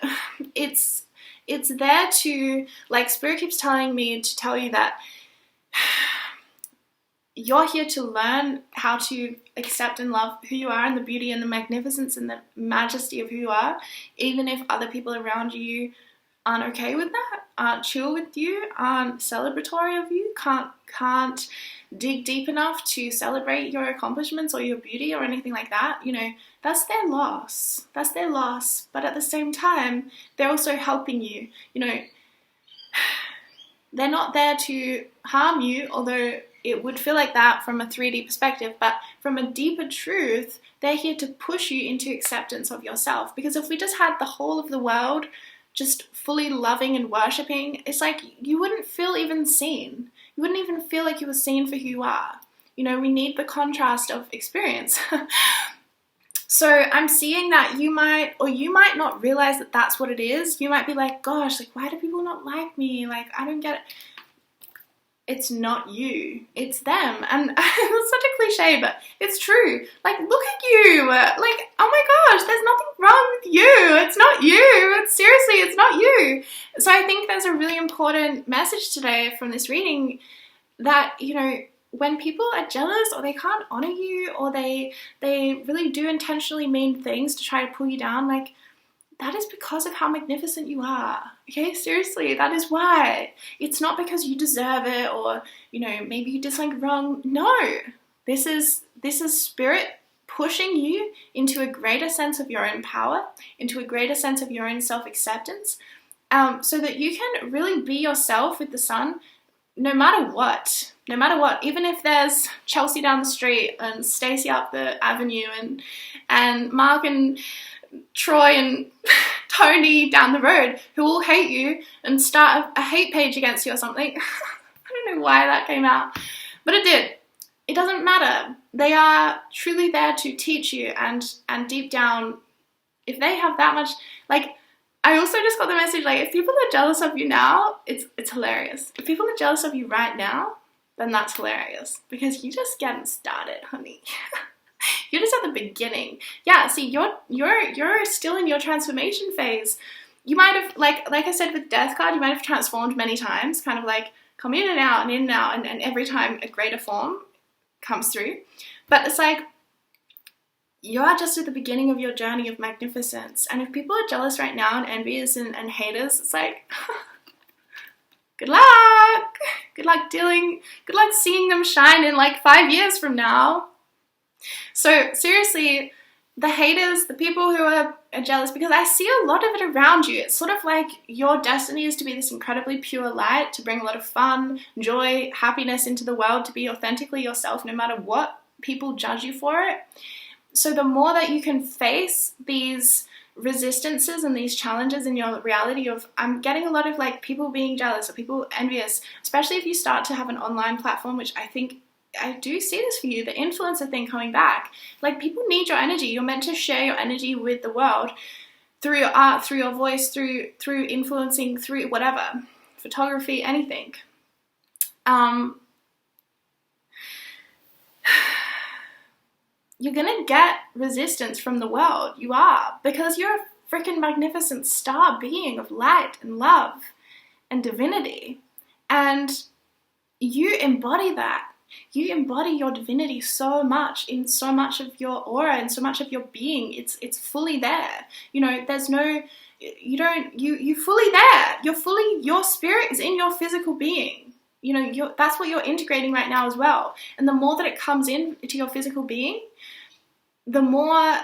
it's there to, like, Spirit keeps telling me to tell you that you're here to learn how to accept and love who you are and the beauty and the magnificence and the majesty of who you are, even if other people around you aren't okay with that, aren't chill with you, aren't celebratory of you, can't dig deep enough to celebrate your accomplishments or your beauty or anything like that. You know, that's their loss. But at the same time, they're also helping you. You know, they're not there to harm you, although it would feel like that from a 3D perspective, but from a deeper truth, they're here to push you into acceptance of yourself. Because if we just had the whole of the world just fully loving and worshipping, it's like you wouldn't feel even seen. You wouldn't even feel like you were seen for who you are. You know, we need the contrast of experience. So I'm seeing that you might not realize that that's what it is. You might be like, gosh, like, why do people not like me? Like, I don't get it. It's not you, it's them. And it's such a cliche, but it's true. Like, look at you. Like, oh my gosh, there's nothing wrong with you. It's not you. It's not you. So I think there's a really important message today from this reading that, you know, when people are jealous or they can't honor you or they really do intentionally mean things to try to pull you down, like, that is because of how magnificent you are. Okay, seriously, that is why. It's not because you deserve it or, you know, maybe you did something wrong. No, this is Spirit pushing you into a greater sense of your own power, into a greater sense of your own self-acceptance, so that you can really be yourself with the sun no matter what, even if there's Chelsea down the street and Stacey up the avenue and Mark and Troy and Tony down the road who all hate you and start a hate page against you or something. I don't know why that came out, but it did. It doesn't matter. They are truly there to teach you, and deep down, if they have that much, like, I also just got the message, like, if people are jealous of you now, it's hilarious. If people are jealous of you right now, then that's hilarious, because you're just getting started, honey. You're just at the beginning. Yeah, see, you're still in your transformation phase. You might have, like I said with Death card, you might have transformed many times, kind of like come in and out and in and out, and every time a greater form comes through. But it's like, you are just at the beginning of your journey of magnificence. And if people are jealous right now and envious and haters, it's like, good luck. Good luck dealing, good luck seeing them shine in like 5 years from now. So seriously, the haters, the people who are jealous, because I see a lot of it around you. It's sort of like your destiny is to be this incredibly pure light, to bring a lot of fun, joy, happiness into the world, to be authentically yourself no matter what people judge you for it. So the more that you can face these resistances and these challenges in your reality of, I'm getting a lot of like people being jealous or people envious, especially if you start to have an online platform, which I think I do see this for you, the influencer thing coming back. Like, people need your energy. You're meant to share your energy with the world through your art, through your voice, through influencing, through whatever, photography, anything. You're gonna get resistance from the world. You are, because you're a freaking magnificent star being of light and love and divinity, and you embody that. You embody your divinity so much in so much of your aura and so much of your being. It's fully there. You know, there's no, you're fully there. You're fully, your spirit is in your physical being. You know, that's what you're integrating right now as well. And the more that it comes into your physical being, the more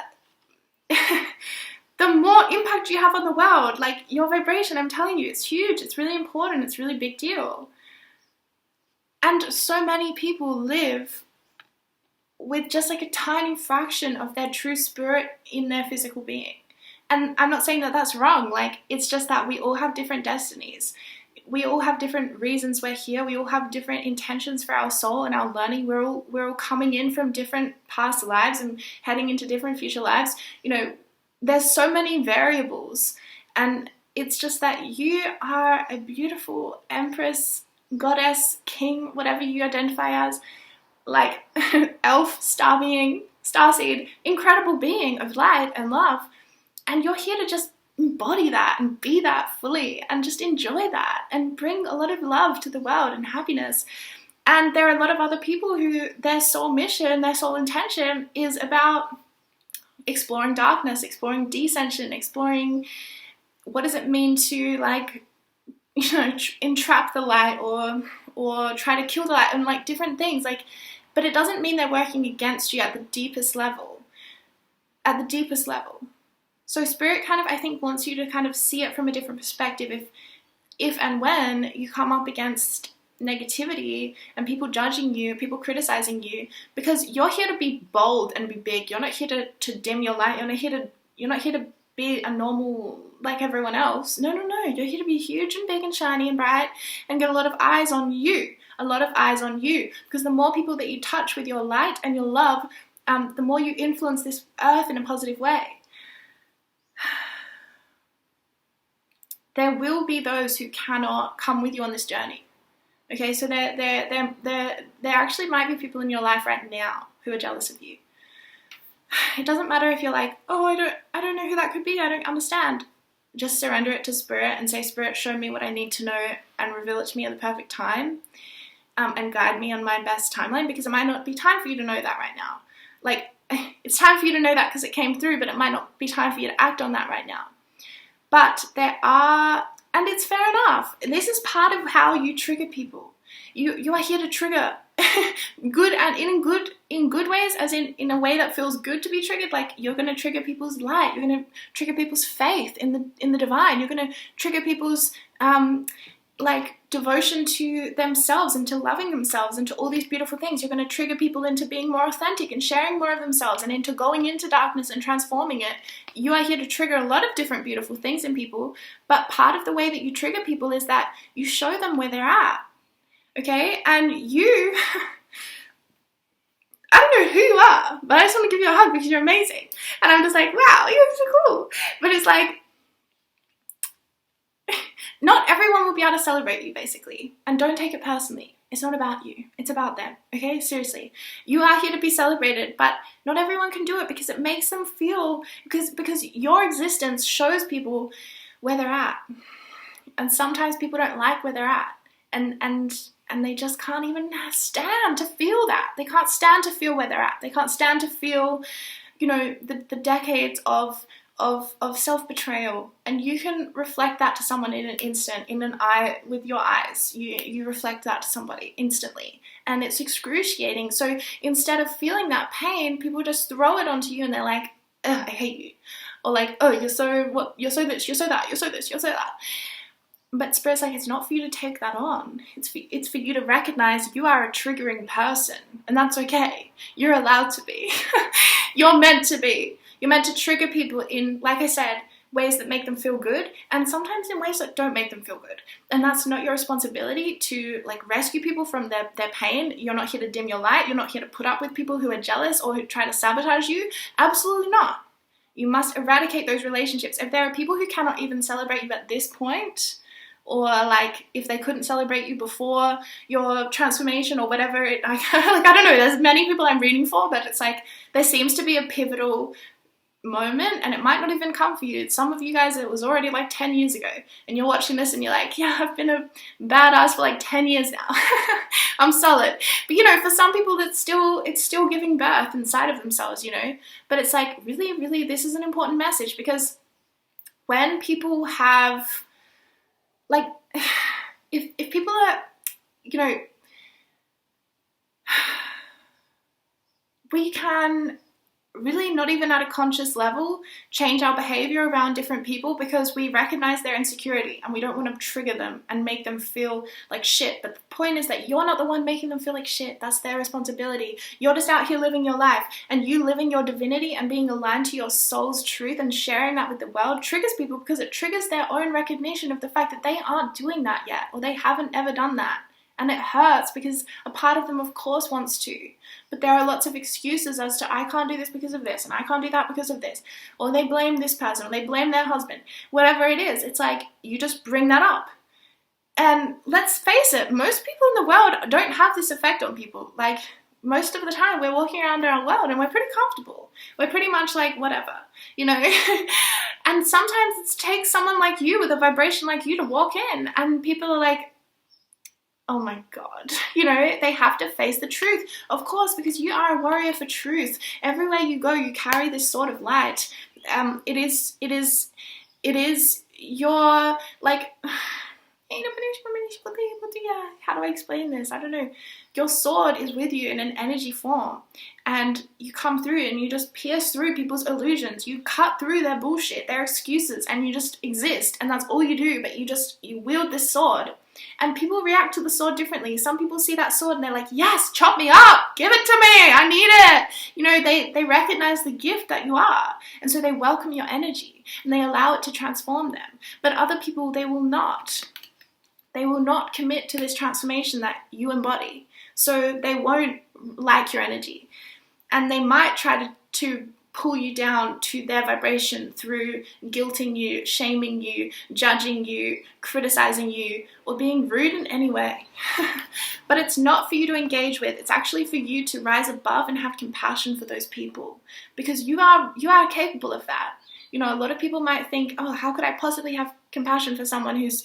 the more impact you have on the world. Like, your vibration, I'm telling you, it's huge. It's really important. It's a really big deal. And so many people live with just like a tiny fraction of their true spirit in their physical being. And I'm not saying that that's wrong. Like, it's just that we all have different destinies. We all have different reasons we're here. We all have different intentions for our soul and our learning. We're all coming in from different past lives and heading into different future lives. You know, there's so many variables. And it's just that you are a beautiful empress, goddess, king, whatever you identify as, like elf, star being, starseed, incredible being of light and love. And you're here to just embody that and be that fully and just enjoy that and bring a lot of love to the world and happiness. And there are a lot of other people who their soul mission, their soul intention is about exploring darkness, exploring descension, exploring what does it mean to, like, you know, entrap the light or try to kill the light, and like different things. Like, but it doesn't mean they're working against you at the deepest level. At the deepest level. So Spirit kind of, I think, wants you to kind of see it from a different perspective. If and when you come up against negativity and people judging you, people criticizing you, because you're here to be bold and be big. You're not here to dim your light. You're not here to be a normal like everyone else. No. You're here to be huge and big and shiny and bright and get a lot of eyes on you. A lot of eyes on you. Because the more people that you touch with your light and your love, the more you influence this earth in a positive way. There will be those who cannot come with you on this journey. Okay, so there actually might be people in your life right now who are jealous of you. It doesn't matter if you're like, oh, I don't know who that could be. I don't understand. Just surrender it to Spirit and say, Spirit, show me what I need to know and reveal it to me at the perfect time, and guide me on my best timeline, because it might not be time for you to know that right now. Like, it's time for you to know that because it came through, but it might not be time for you to act on that right now. But there are, and it's fair enough. This is part of how you trigger people. You are here to trigger good, and in good ways, as in a way that feels good to be triggered. Like, you're going to trigger people's light. You're going to trigger people's faith in the divine. You're going to trigger people's like devotion to themselves and to loving themselves and to all these beautiful things. You're going to trigger people into being more authentic and sharing more of themselves and into going into darkness and transforming it. You are here to trigger a lot of different beautiful things in people, but part of the way that you trigger people is that you show them where they're at, okay? And you, I don't know who you are, but I just want to give you a hug because you're amazing. And I'm just like, wow, you're so cool. But it's like, not everyone will be able to celebrate you, basically. And don't take it personally. It's not about you. It's about them, okay? Seriously. You are here to be celebrated, but not everyone can do it because it makes them feel, because your existence shows people where they're at. And sometimes people don't like where they're at. And they just can't even stand to feel that. They can't stand to feel where they're at. They can't stand to feel, you know, the decades of self-betrayal. And you can reflect that to someone in an instant, in an eye, with your eyes. You reflect that to somebody instantly, and it's excruciating. So instead of feeling that pain, people just throw it onto you and they're like, ugh, I hate you. Or like, oh, you're so this, you're so that, you're so this, you're so that. But Spirit's like, it's not for you to take that on. It's for you to recognize you are a triggering person, and that's okay. You're allowed to be. You're meant to be. You're meant to trigger people in, like I said, ways that make them feel good, and sometimes in ways that don't make them feel good. And that's not your responsibility to like rescue people from their pain. You're not here to dim your light. You're not here to put up with people who are jealous or who try to sabotage you. Absolutely not. You must eradicate those relationships. If there are people who cannot even celebrate you at this point, or like if they couldn't celebrate you before your transformation or whatever, like I don't know, there's many people I'm reading for, but it's like there seems to be a pivotal moment, and it might not even come for you. Some of you guys, it was already like 10 years ago, and you're watching this and you're like, yeah, I've been a badass for like 10 years now. I'm solid. But you know, for some people it's still giving birth inside of themselves, you know. But it's like, really, really, this is an important message, because when people have, like, if people are, you know, we can really, not even at a conscious level, change our behavior around different people because we recognize their insecurity and we don't want to trigger them and make them feel like shit. But the point is that you're not the one making them feel like shit. That's their responsibility. You're just out here living your life, and you living your divinity and being aligned to your soul's truth and sharing that with the world triggers people, because it triggers their own recognition of the fact that they aren't doing that yet, or they haven't ever done that. And it hurts because a part of them, of course, wants to. But there are lots of excuses as to, I can't do this because of this, and I can't do that because of this. Or they blame this person, or they blame their husband. Whatever it is, it's like, you just bring that up. And let's face it, most people in the world don't have this effect on people. Like, most of the time, we're walking around in our world and we're pretty comfortable. We're pretty much like, whatever, you know. And sometimes it takes someone like you with a vibration like you to walk in, and people are like, oh my God, you know, they have to face the truth, of course, because you are a warrior for truth. Everywhere you go, you carry this sort of light. It is your, like, how do I explain this? I don't know. Your sword is with you in an energy form, and you come through and you just pierce through people's illusions. You cut through their bullshit, their excuses, and you just exist, and that's all you do. But you wield this sword. And people react to the sword differently. Some people see that sword and they're like, yes, chop me up, give it to me, I need it. You know, they recognize the gift that you are. And so they welcome your energy and they allow it to transform them. But other people, they will not. They will not commit to this transformation that you embody. So they won't like your energy. And they might try to pull you down to their vibration through guilting you, shaming you, judging you, criticizing you, or being rude in any way. But it's not for you to engage with. It's actually for you to rise above and have compassion for those people, because you are capable of that. You know, a lot of people might think, oh, how could I possibly have compassion for someone who's,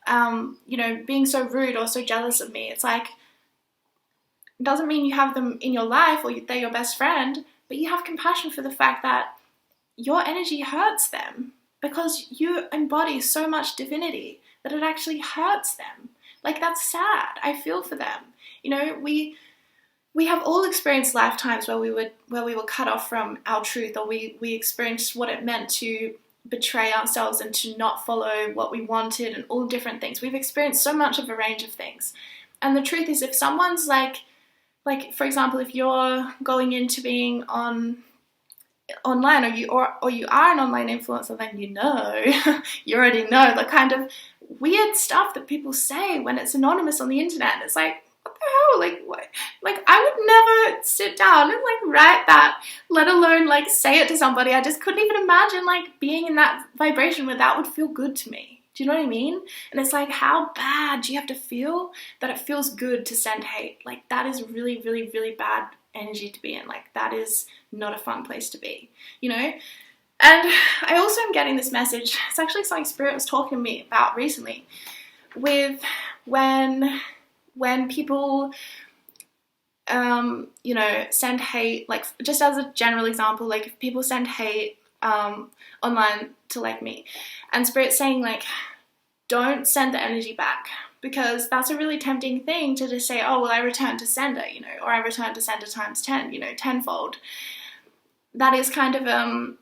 you know, being so rude or so jealous of me? It's like, it doesn't mean you have them in your life or they're your best friend, but you have compassion for the fact that your energy hurts them because you embody so much divinity that it actually hurts them. Like, that's sad. I feel for them. You know, we have all experienced lifetimes where we were cut off from our truth, or we experienced what it meant to betray ourselves and to not follow what we wanted and all different things. We've experienced so much of a range of things. And the truth is, if someone's like for example, if you're going into being online, or you are an online influencer, then you already know the kind of weird stuff that people say when it's anonymous on the internet. It's like, what the hell? Like, what? Like, I would never sit down and like write that, let alone like say it to somebody. I just couldn't even imagine like being in that vibration where that would feel good to me. Do you know what I mean? And it's like, how bad do you have to feel that it feels good to send hate? Like, that is really, really, really bad energy to be in. Like, that is not a fun place to be, you know? And I also am getting this message. It's actually something Spirit was talking to me about recently, with when people, you know, send hate, like, just as a general example, like, if people send hate online to like me, and Spirit's saying like, don't send the energy back, because that's a really tempting thing to just say, oh, well, I return to sender, you know, or I return to sender times 10, you know, tenfold. That is kind of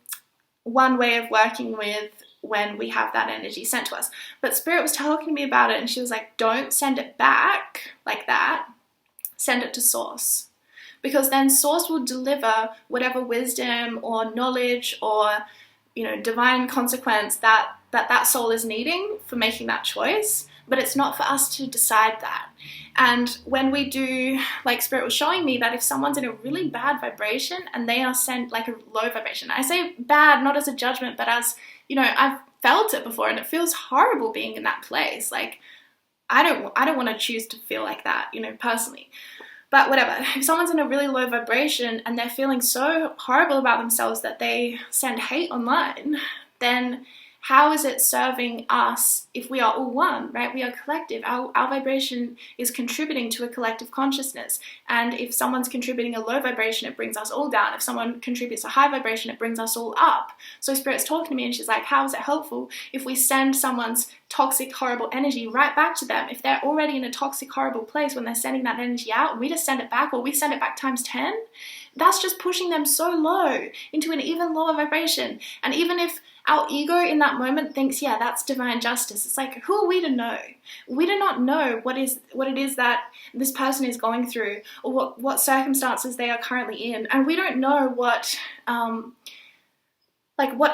one way of working with when we have that energy sent to us. But Spirit was talking to me about it, and she was like, don't send it back like that. Send it to Source. Because then Source will deliver whatever wisdom or knowledge or, you know, divine consequence that soul is needing for making that choice. But it's not for us to decide that. And when we do, like Spirit was showing me, that if someone's in a really bad vibration and they are sent like a low vibration, I say bad not as a judgment, but as, you know, I've felt it before and it feels horrible being in that place. Like, I don't want to choose to feel like that, you know, personally. But whatever, if someone's in a really low vibration and they're feeling so horrible about themselves that they send hate online, then how is it serving us if we are all one, right? We are collective. Our vibration is contributing to a collective consciousness. And if someone's contributing a low vibration, it brings us all down. If someone contributes a high vibration, it brings us all up. So Spirit's talking to me and she's like, how is it helpful if we send someone's toxic, horrible energy right back to them? If they're already in a toxic, horrible place when they're sending that energy out, and we just send it back, or we send it back times 10, that's just pushing them so low into an even lower vibration. And even if our ego in that moment thinks, yeah, that's divine justice, it's like, who are we to know? We do not know what it is that this person is going through, or what circumstances they are currently in. And we don't know what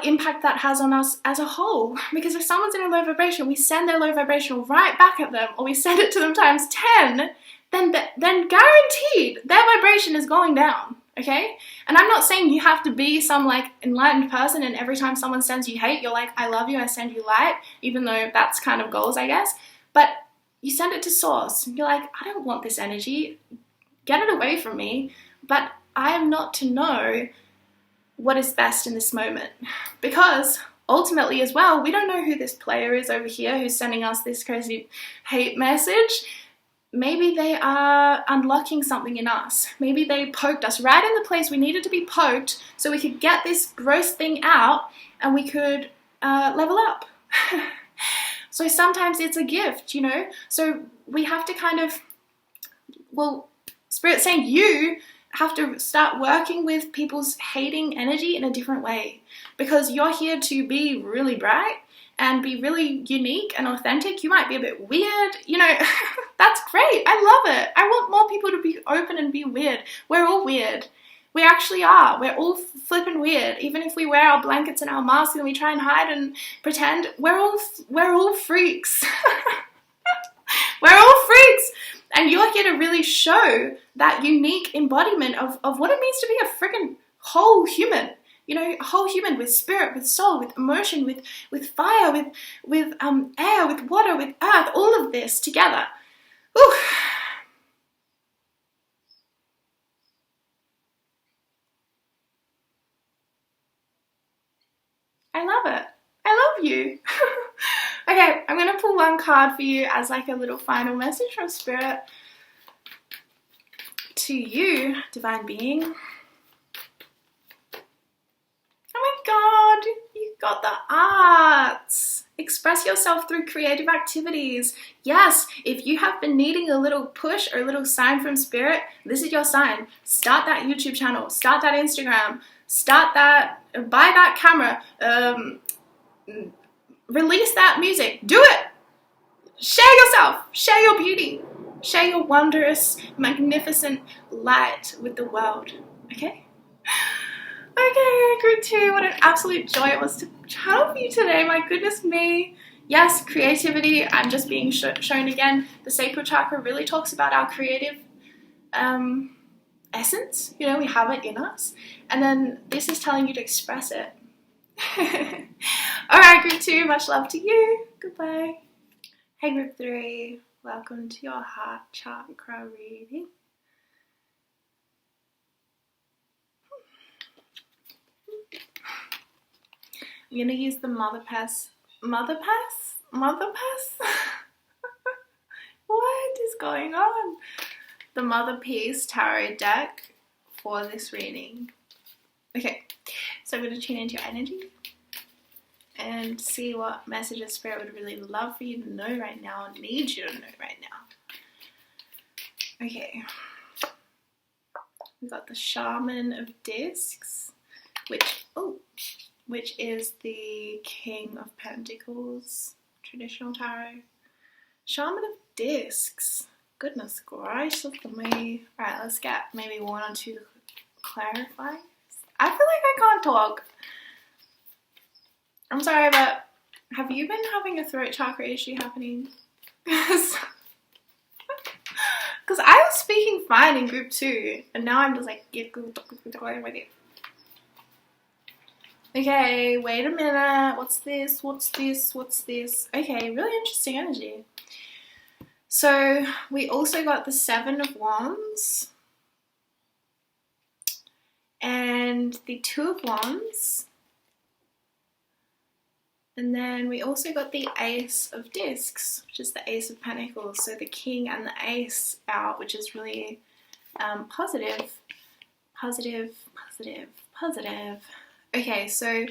impact that has on us as a whole. Because if someone's in a low vibration, we send their low vibration right back at them, or we send it to them times 10, then guaranteed their vibration is going down. Okay? And I'm not saying you have to be some like enlightened person and every time someone sends you hate, you're like, I love you, I send you light, even though that's kind of goals, I guess. But you send it to Source. You're like, I don't want this energy. Get it away from me. But I am not to know what is best in this moment. Because ultimately as well, we don't know who this player is over here who's sending us this crazy hate message. Maybe they are unlocking something in us. Maybe they poked us right in the place we needed to be poked so we could get this gross thing out and we could level up. So sometimes it's a gift, you know? So we have to kind of, well, Spirit's saying you have to start working with people's hating energy in a different way, because you're here to be really bright and be really unique and authentic. You might be a bit weird, you know, that's great. I love it. I want more people to be open and be weird. We're all weird. We actually are. We're all flipping weird. Even if we wear our blankets and our masks and we try and hide and pretend, we're all freaks. We're all freaks. And you're here to really show that unique embodiment of what it means to be a freaking whole human. You know, a whole human with spirit, with soul, with emotion, with fire, with air, with water, with earth, all of this together. Ooh. I love it. I love you. Okay, I'm going to pull one card for you as like a little final message from Spirit to you, Divine Being. Oh my God, you got the arts. Express yourself through creative activities. Yes, if you have been needing a little push or a little sign from Spirit, this is your sign. Start that YouTube channel, start that Instagram, start that, buy that camera, release that music. Do it. Share yourself. Share your beauty. Share your wondrous, magnificent light with the world. Okay? Okay, group 2. What an absolute joy it was to chat with you today. My goodness me. Yes, creativity. I'm just being shown again. The sacral chakra really talks about our creative essence. You know, we have it in us. And then this is telling you to express it. Alright, group 2. Much love to you. Goodbye. Hey, group 3. Welcome to your heart chakra reading. I'm going to use the Mother Pass. Mother Pass? Mother Pass? What is going on? The Mother Peace Tarot deck for this reading. Okay, so I'm going to tune into your energy and see what messages Spirit would really love for you to know right now, need you to know right now. Okay, we got the Shaman of Discs, which is the King of Pentacles, traditional tarot. Shaman of Discs, goodness gracious of me. Right, let's get maybe 1 or 2 clarifiers. I feel like I can't talk. I'm sorry, but have you been having a throat chakra issue happening? Because I was speaking fine in group 2, and now I'm just like, going with you. Okay, wait a minute. What's this? What's this? What's this? Okay, really interesting energy. So we also got the 7 of Wands and the 2 of Wands. And then we also got the Ace of Discs, which is the Ace of Pentacles. So the King and the Ace out, which is really positive. Okay, so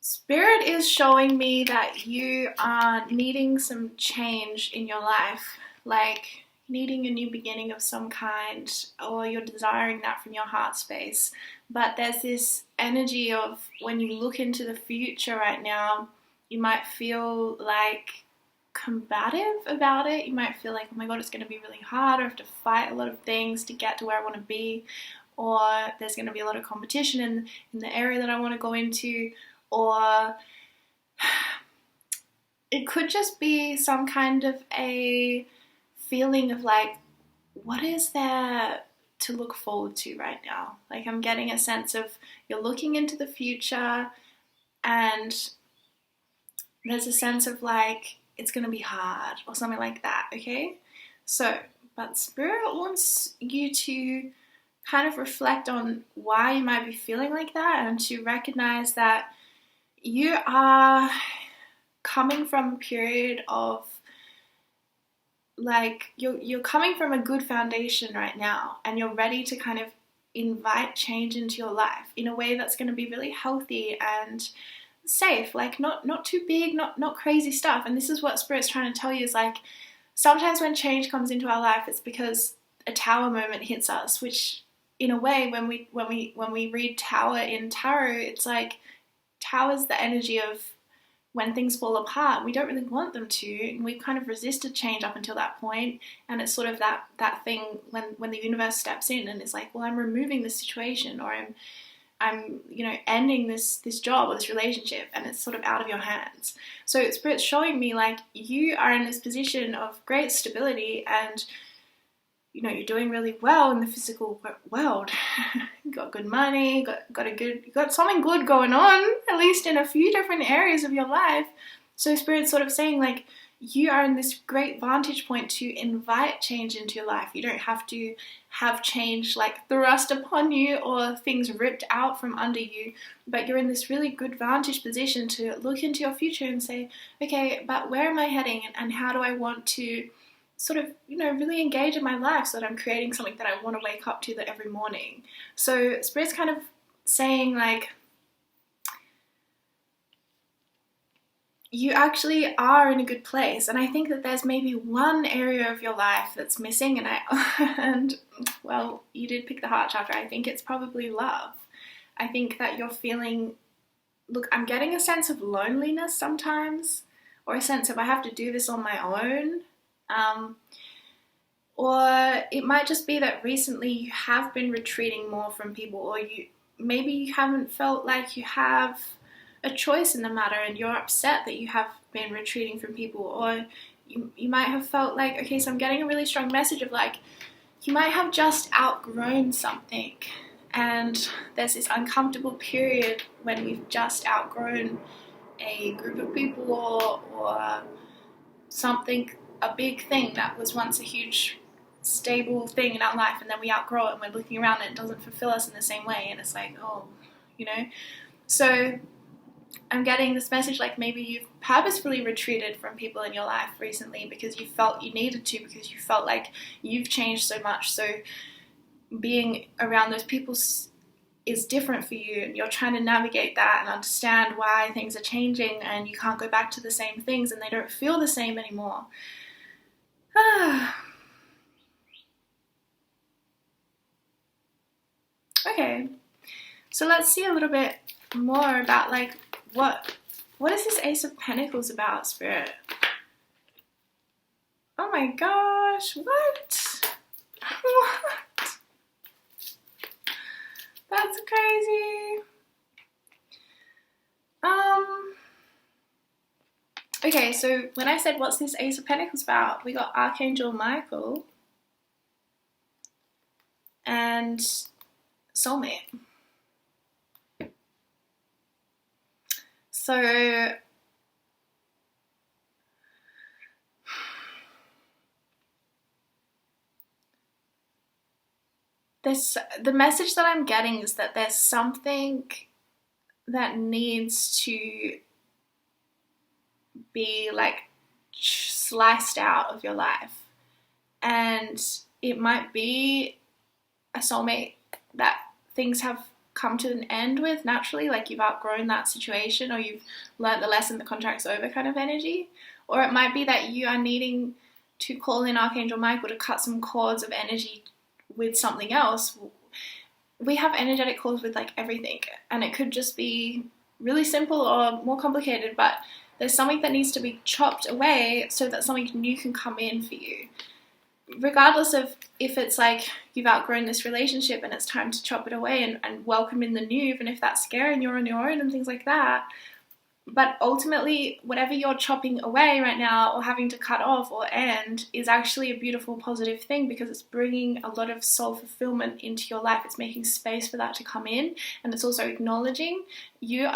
Spirit is showing me that you are needing some change in your life, like needing a new beginning of some kind, or you're desiring that from your heart space. But there's this energy of when you look into the future right now, you might feel like combative about it. You might feel like, oh my god, it's going to be really hard, or I have to fight a lot of things to get to where I want to be, or there's going to be a lot of competition in the area that I want to go into, or it could just be some kind of a feeling of like, what is there to look forward to right now? Like, I'm getting a sense of you're looking into the future and there's a sense of like it's going to be hard or something like that, okay? So, but Spirit wants you to kind of reflect on why you might be feeling like that, and to recognize that you are coming from a period of like you're coming from a good foundation right now, and you're ready to kind of invite change into your life in a way that's going to be really healthy and safe, like not too big, not crazy stuff. And this is what Spirit's trying to tell you, is like sometimes when change comes into our life, it's because a tower moment hits us, which in a way when we read tower in tarot, it's like tower's the energy of when things fall apart. We don't really want them to, and we've kind of resisted change up until that point, and it's sort of that thing when the universe steps in and is like, well, I'm removing this situation, or I'm ending this job or this relationship, and it's sort of out of your hands. So Spirit's showing me like you are in this position of great stability, and you're doing really well in the physical world. You got good money, got something good going on, at least in a few different areas of your life. So Spirit's sort of saying like you are in this great vantage point to invite change into your life. You don't have to have change like thrust upon you or things ripped out from under you, but you're in this really good vantage position to look into your future and say, okay, but where am I heading, and how do I want to sort of, really engage in my life so that I'm creating something that I want to wake up to that every morning. So Spirit's kind of saying like, you actually are in a good place. And I think that there's maybe one area of your life that's missing, and well, you did pick the heart chakra. I think it's probably love. I think that you're feeling look, I'm getting a sense of loneliness sometimes, or a sense of I have to do this on my own. Or it might just be that recently you have been retreating more from people, or maybe you haven't felt like you have a choice in the matter and you're upset that you have been retreating from people. Or you might have felt like, okay, so I'm getting a really strong message of like, you might have just outgrown something, and there's this uncomfortable period when we've just outgrown a group of people or something, a big thing that was once a huge stable thing in our life, and then we outgrow it and we're looking around and it doesn't fulfill us in the same way, and it's like, oh, you know. So I'm getting this message like maybe you've purposefully retreated from people in your life recently because you felt you needed to, because you felt like you've changed so much. So being around those people is different for you, and you're trying to navigate that and understand why things are changing, and you can't go back to the same things and they don't feel the same anymore. Okay, so let's see a little bit more about like what is this Ace of Pentacles about, Spirit? Oh my gosh, what? What? That's crazy. Okay, so when I said what's this Ace of Pentacles about, we got Archangel Michael and soulmate. So the message that I'm getting is that there's something that needs to be like sliced out of your life, and it might be a soulmate that things have come to an end with naturally, like you've outgrown that situation, or you've learned the lesson, the contract's over kind of energy. Or it might be that you are needing to call in Archangel Michael to cut some cords of energy with something else. We have energetic cords with like everything, and it could just be really simple or more complicated, but there's something that needs to be chopped away so that something new can come in for you. Regardless of if it's like you've outgrown this relationship and it's time to chop it away and welcome in the new, even if that's scary and you're on your own and things like that. But ultimately, whatever you're chopping away right now or having to cut off or end is actually a beautiful, positive thing, because it's bringing a lot of soul fulfillment into your life. It's making space for that to come in, and it's also acknowledging you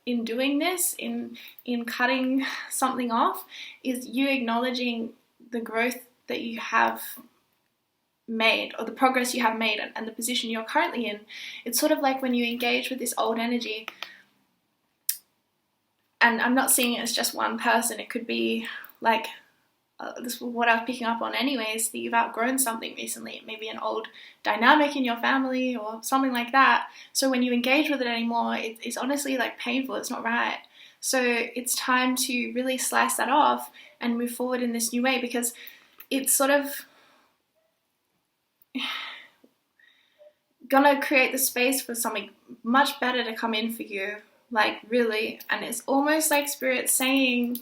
in doing this, in cutting something off, is you acknowledging the growth that you have made, or the progress you have made, and the position you're currently in. It's sort of like when you engage with this old energy, and I'm not seeing it as just one person. It could be like, this is what I was picking up on anyways, that you've outgrown something recently. Maybe an old dynamic in your family or something like that. So when you engage with it anymore, it's honestly like painful. It's not right. So it's time to really slice that off and move forward in this new way, because it's sort of gonna create the space for something much better to come in for you. Like really, and it's almost like Spirit saying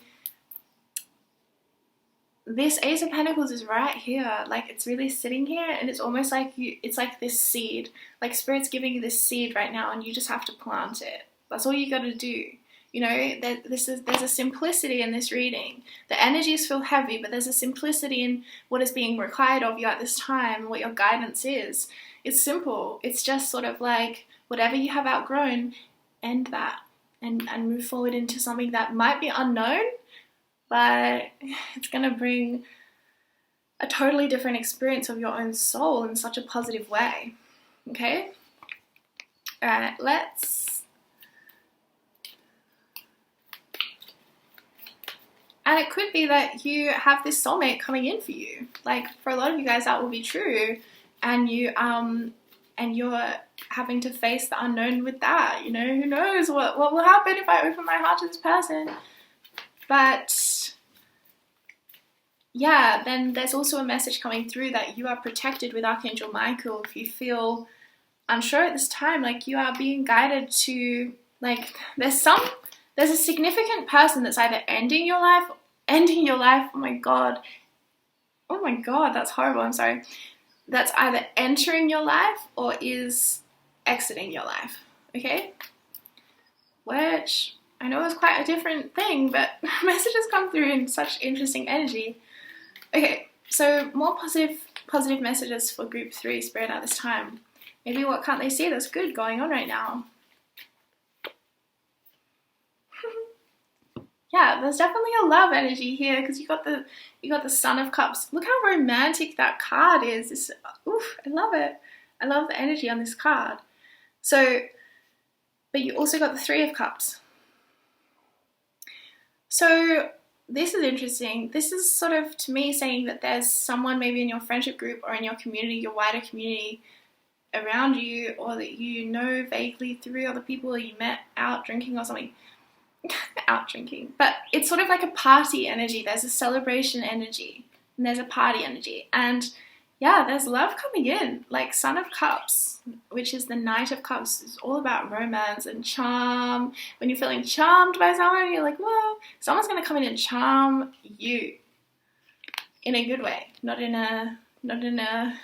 this Ace of Pentacles is right here, like it's really sitting here, and it's almost like it's like this seed, like Spirit's giving you this seed right now, and you just have to plant it. That's all you got to do. You know, there's a simplicity in this reading. The energies feel heavy, but there's a simplicity in what is being required of you at this time, what your guidance is. It's simple. It's just sort of like whatever you have outgrown, end that and move forward into something that might be unknown, but it's going to bring a totally different experience of your own soul in such a positive way. Okay? Alright, and it could be that you have this soulmate coming in for you. Like for a lot of you guys that will be true, and you're having to face the unknown with that. You know, who knows what will happen if I open my heart to this person. But yeah, then there's also a message coming through that you are protected with Archangel Michael. If you feel unsure at this time, like you are being guided to Like there's a significant person that's either ending your life. Oh my god, that's horrible. I'm sorry. That's either entering your life or is exiting your life. Okay? Which I know is quite a different thing, but messages come through in such interesting energy. Okay, so more positive messages for group 3 spirit at this time. Maybe what can't they see that's good going on right now? Yeah, there's definitely a love energy here because you got the Son of Cups. Look how romantic that card is. I love it. I love the energy on this card. So, but you also got the 3 of Cups. So this is interesting. This is sort of, to me, saying that there's someone maybe in your friendship group or in your community, your wider community around you, or that you know vaguely through other people you met out drinking or something. Out drinking. But it's sort of like a party energy. There's a celebration energy and there's a party energy. And yeah, there's love coming in. Like Son of Cups, which is the Knight of Cups, is all about romance and charm. When you're feeling charmed by someone, you're like, whoa, someone's going to come in and charm you in a good way. Not in a not in a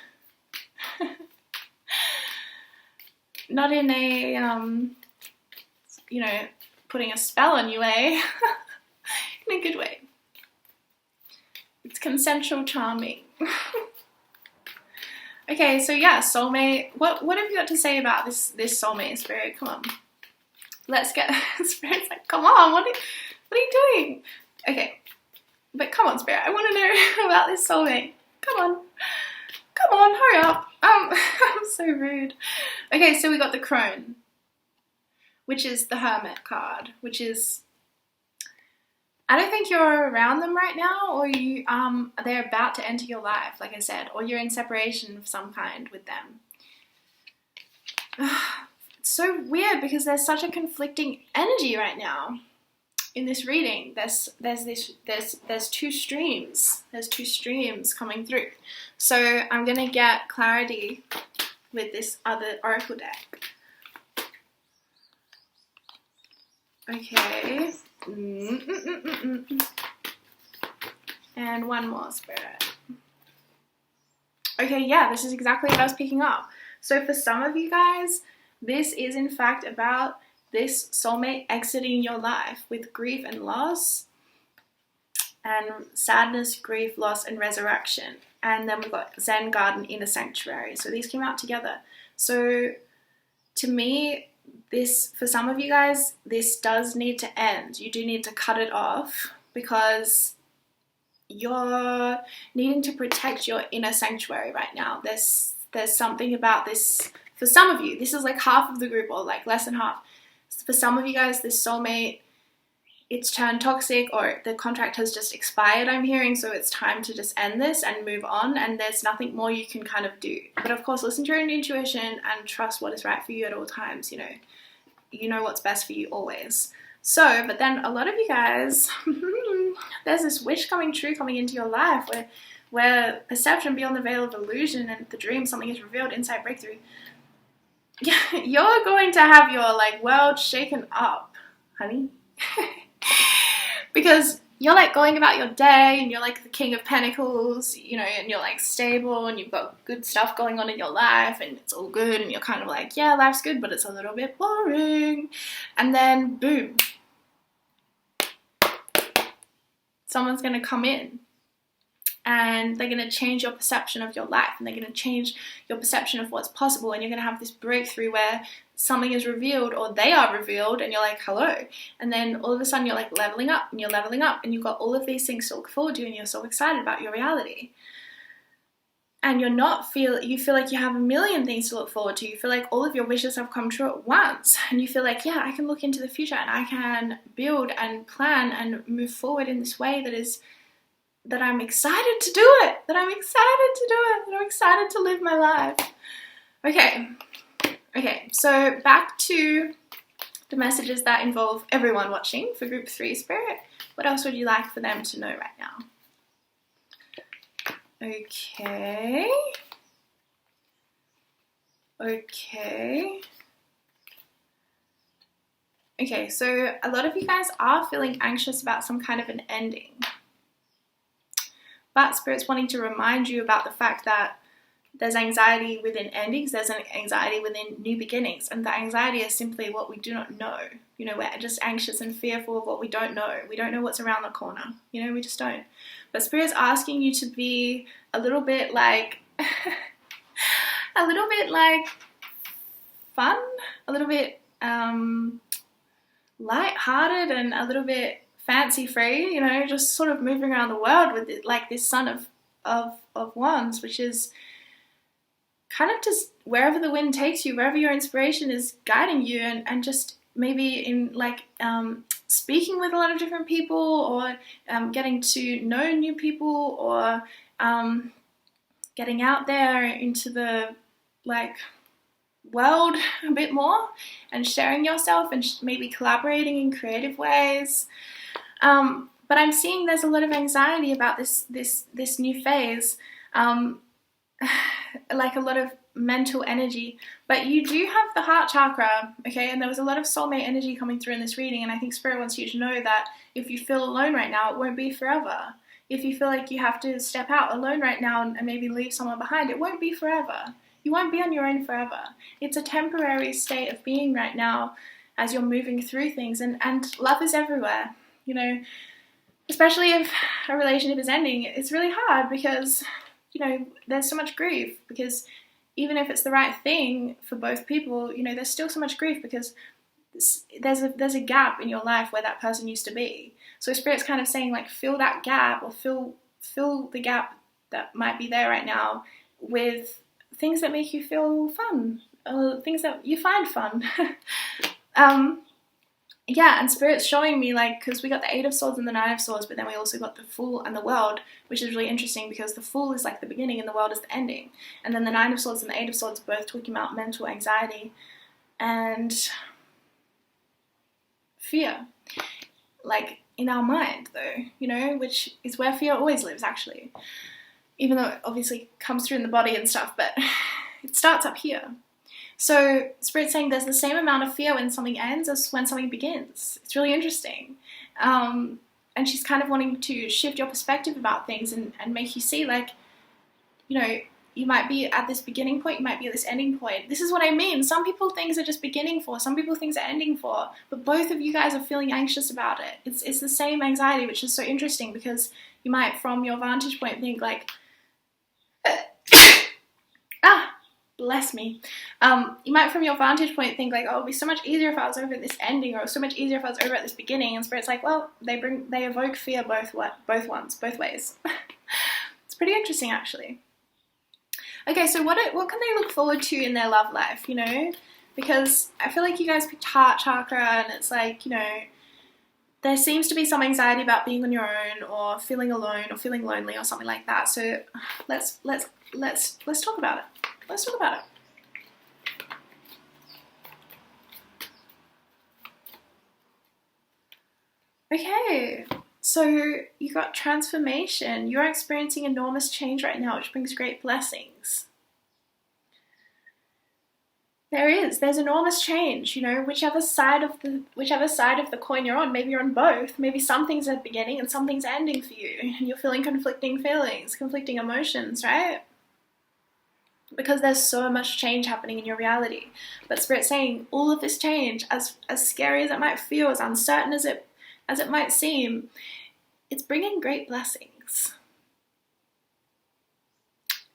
putting a spell on you way. In a good way. It's consensual charming. Okay, so yeah, soulmate. What have you got to say about this soulmate, spirit? Come on. Let's get spirit's like, come on, what are you doing? Okay. But come on, spirit, I want to know about this soulmate. Come on, hurry up. I'm so rude. Okay, so we got the crone, which is the Hermit card, which is, I don't think you're around them right now, or they're about to enter your life, like I said, or you're in separation of some kind with them. It's so weird because there's such a conflicting energy right now in this reading. There's two streams. There's two streams coming through. So I'm gonna get clarity with this other oracle deck. Okay. And one more, spirit. Okay, yeah, this is exactly what I was picking up. So for some of you guys, this is in fact about this soulmate exiting your life with grief and loss, and sadness, grief, loss, and resurrection. And then we've got Zen Garden, Inner Sanctuary. So these came out together. So to me, this, for some of you guys, this does need to end. You do need to cut it off because you're needing to protect your inner sanctuary right now. There's something about this. For some of you, this is like half of the group, or like less than half. For some of you guys, this soulmate, it's turned toxic, or the contract has just expired, I'm hearing, so it's time to just end this and move on, and there's nothing more you can kind of do. But of course, listen to your own intuition and trust what is right for you at all times. You know what's best for you always. So, but then a lot of you guys, there's this wish coming true, coming into your life where perception beyond the veil of illusion and the dream, something is revealed, insight, breakthrough. You're going to have your world shaken up, honey. Because you're going about your day and you're the King of Pentacles, and you're stable and you've got good stuff going on in your life and it's all good and you're kind of yeah, life's good, but it's a little bit boring. And then boom, someone's going to come in and they're going to change your perception of your life, and they're going to change your perception of what's possible, and you're going to have this breakthrough where something is revealed, or they are revealed, and you're hello. And then all of a sudden you're leveling up, and you're leveling up, and you've got all of these things to look forward to, and you're so excited about your reality. And you feel like you have a million things to look forward to. You feel like all of your wishes have come true at once. And you feel like, yeah, I can look into the future and I can build and plan and move forward in this way that I'm excited to do it, that I'm excited to live my life. Okay, so back to the messages that involve everyone watching for Group 3 Spirit. What else would you like for them to know right now? Okay. Okay, so a lot of you guys are feeling anxious about some kind of an ending. But Spirit's wanting to remind you about the fact that there's anxiety within endings, there's an anxiety within new beginnings, and the anxiety is simply what we do not know. You know, we're just anxious and fearful of what we don't know. We don't know what's around the corner. You know, we just don't. But Spirit's asking you to be a little bit like, fun, a little bit light-hearted, and a little bit fancy-free. You know, just sort of moving around the world with it, like this Son of Wands, which is kind of just wherever the wind takes you, wherever your inspiration is guiding you, and just maybe in like speaking with a lot of different people, or getting to know new people, or getting out there into the like world a bit more and sharing yourself, and maybe collaborating in creative ways. But I'm seeing there's a lot of anxiety about this new phase. Like a lot of mental energy, but you do have the heart chakra, okay? And there was a lot of soulmate energy coming through in this reading, and I think Spirit wants you to know that if you feel alone right now, it won't be forever. If you feel like you have to step out alone right now and maybe leave someone behind, it won't be forever. You won't be on your own forever. It's a temporary state of being right now as you're moving through things, and love is everywhere, you know, especially if a relationship is ending. It's really hard because, you know, there's so much grief, because even if it's the right thing for both people, you know, there's still so much grief because there's a gap in your life where that person used to be. So Spirit's kind of saying, like, fill that gap, or fill the gap that might be there right now with things that make you feel fun, things that you find fun. Yeah, and Spirit's showing me, like, because we got the Eight of Swords and the Nine of Swords, but then we also got the Fool and the World, which is really interesting because the Fool is like the beginning and the World is the ending. And then the Nine of Swords and the Eight of Swords are both talking about mental anxiety and fear. Like, in our mind, though, you know, which is where fear always lives, actually. Even though it obviously comes through in the body and stuff, but it starts up here. So Spirit's saying there's the same amount of fear when something ends as when something begins. It's really interesting. And she's kind of wanting to shift your perspective about things and make you see, like, you know, you might be at this beginning point, you might be at this ending point. This is what I mean. Some people things are just beginning for, some people things are ending for, but both of you guys are feeling anxious about it. It's the same anxiety, which is so interesting, because you might, from your vantage point, think like, bless me. You might, from your vantage point, think like, oh, it'd be so much easier if I was over this ending, or so much easier if I was over at this beginning. And Spirit's like, well, they evoke fear both ways. It's pretty interesting, actually. Okay, so what can they look forward to in their love life, you know? Because I feel like you guys picked heart chakra, and it's like, you know, there seems to be some anxiety about being on your own, or feeling alone, or feeling lonely, or something like that. So let's talk about it. Let's talk about it. Okay, so you got transformation. You're experiencing enormous change right now, which brings great blessings. There's enormous change, you know, whichever side of the coin you're on. Maybe you're on both. Maybe something's at the beginning and something's ending for you, and you're feeling conflicting feelings, conflicting emotions, right? Because there's so much change happening in your reality. But Spirit's saying all of this change, as scary as it might feel, as uncertain as it might seem, it's bringing great blessings.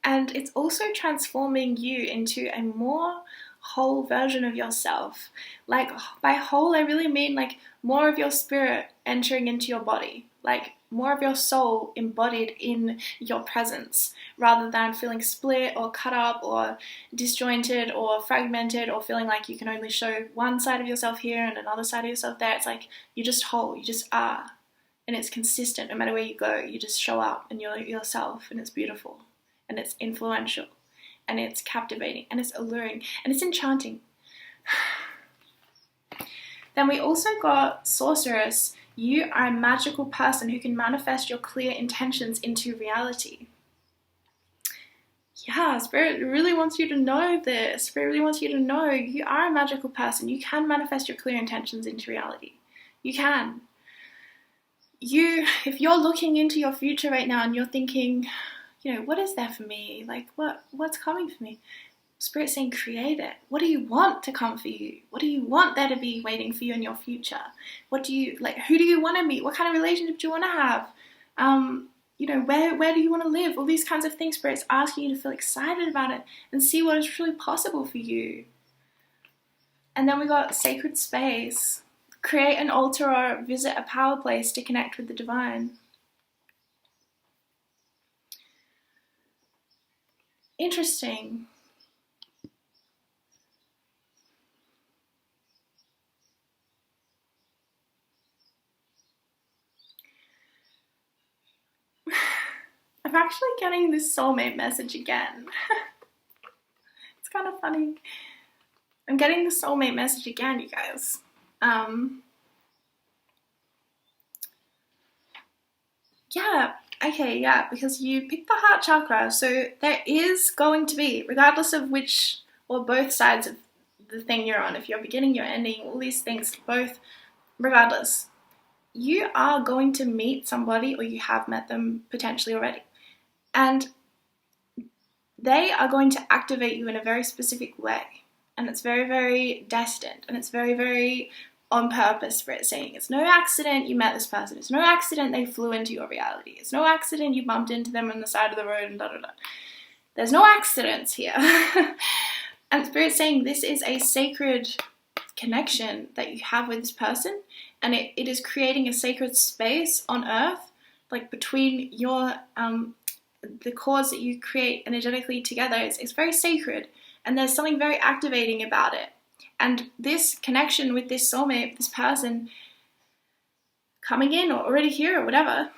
And it's also transforming you into a more whole version of yourself. Like, by whole, I really mean like more of your spirit entering into your body, like more of your soul embodied in your presence, rather than feeling split or cut up or disjointed or fragmented, or feeling like you can only show one side of yourself here and another side of yourself there. It's like you're just whole, you just are, and it's consistent. No matter where you go, you just show up and you're yourself, and it's beautiful, and it's influential, and it's captivating, and it's alluring, and it's enchanting. Then we also got Sorceress. You are a magical person who can manifest your clear intentions into reality. yeah, Spirit really wants you to know this. Spirit really wants you to know you are a magical person. You can manifest your clear intentions into reality. You can. If you're looking into your future right now and you're thinking, what is there for me? Like, what's coming for me? Spirit's saying, create it. What do you want to come for you? What do you want there to be waiting for you in your future? What do you, like, who do you want to meet? What kind of relationship do you want to have? Where do you want to live? All these kinds of things. Spirit's asking you to feel excited about it and see what is truly possible for you. And then we got sacred space. Create an altar or visit a power place to connect with the divine. Interesting. I'm actually getting this soulmate message again. It's kind of funny. I'm getting the soulmate message again, you guys. Because you picked the heart chakra, so there is going to be, regardless of which or both sides of the thing you're on, if you're beginning, you're ending, all these things, both, regardless, you are going to meet somebody, or you have met them potentially already, and they are going to activate you in a very specific way, and it's very, very destined, and it's very, very on purpose. For it saying it's no accident you met this person, it's no accident they flew into your reality, it's no accident you bumped into them on the side of the road and da-da-da. There's no accidents here. And Spirit's saying this is a sacred connection that you have with this person, and it is creating a sacred space on earth, like between your the cords that you create energetically together. It's very sacred, and there's something very activating about it. And this connection with this soulmate, this person coming in or already here or whatever,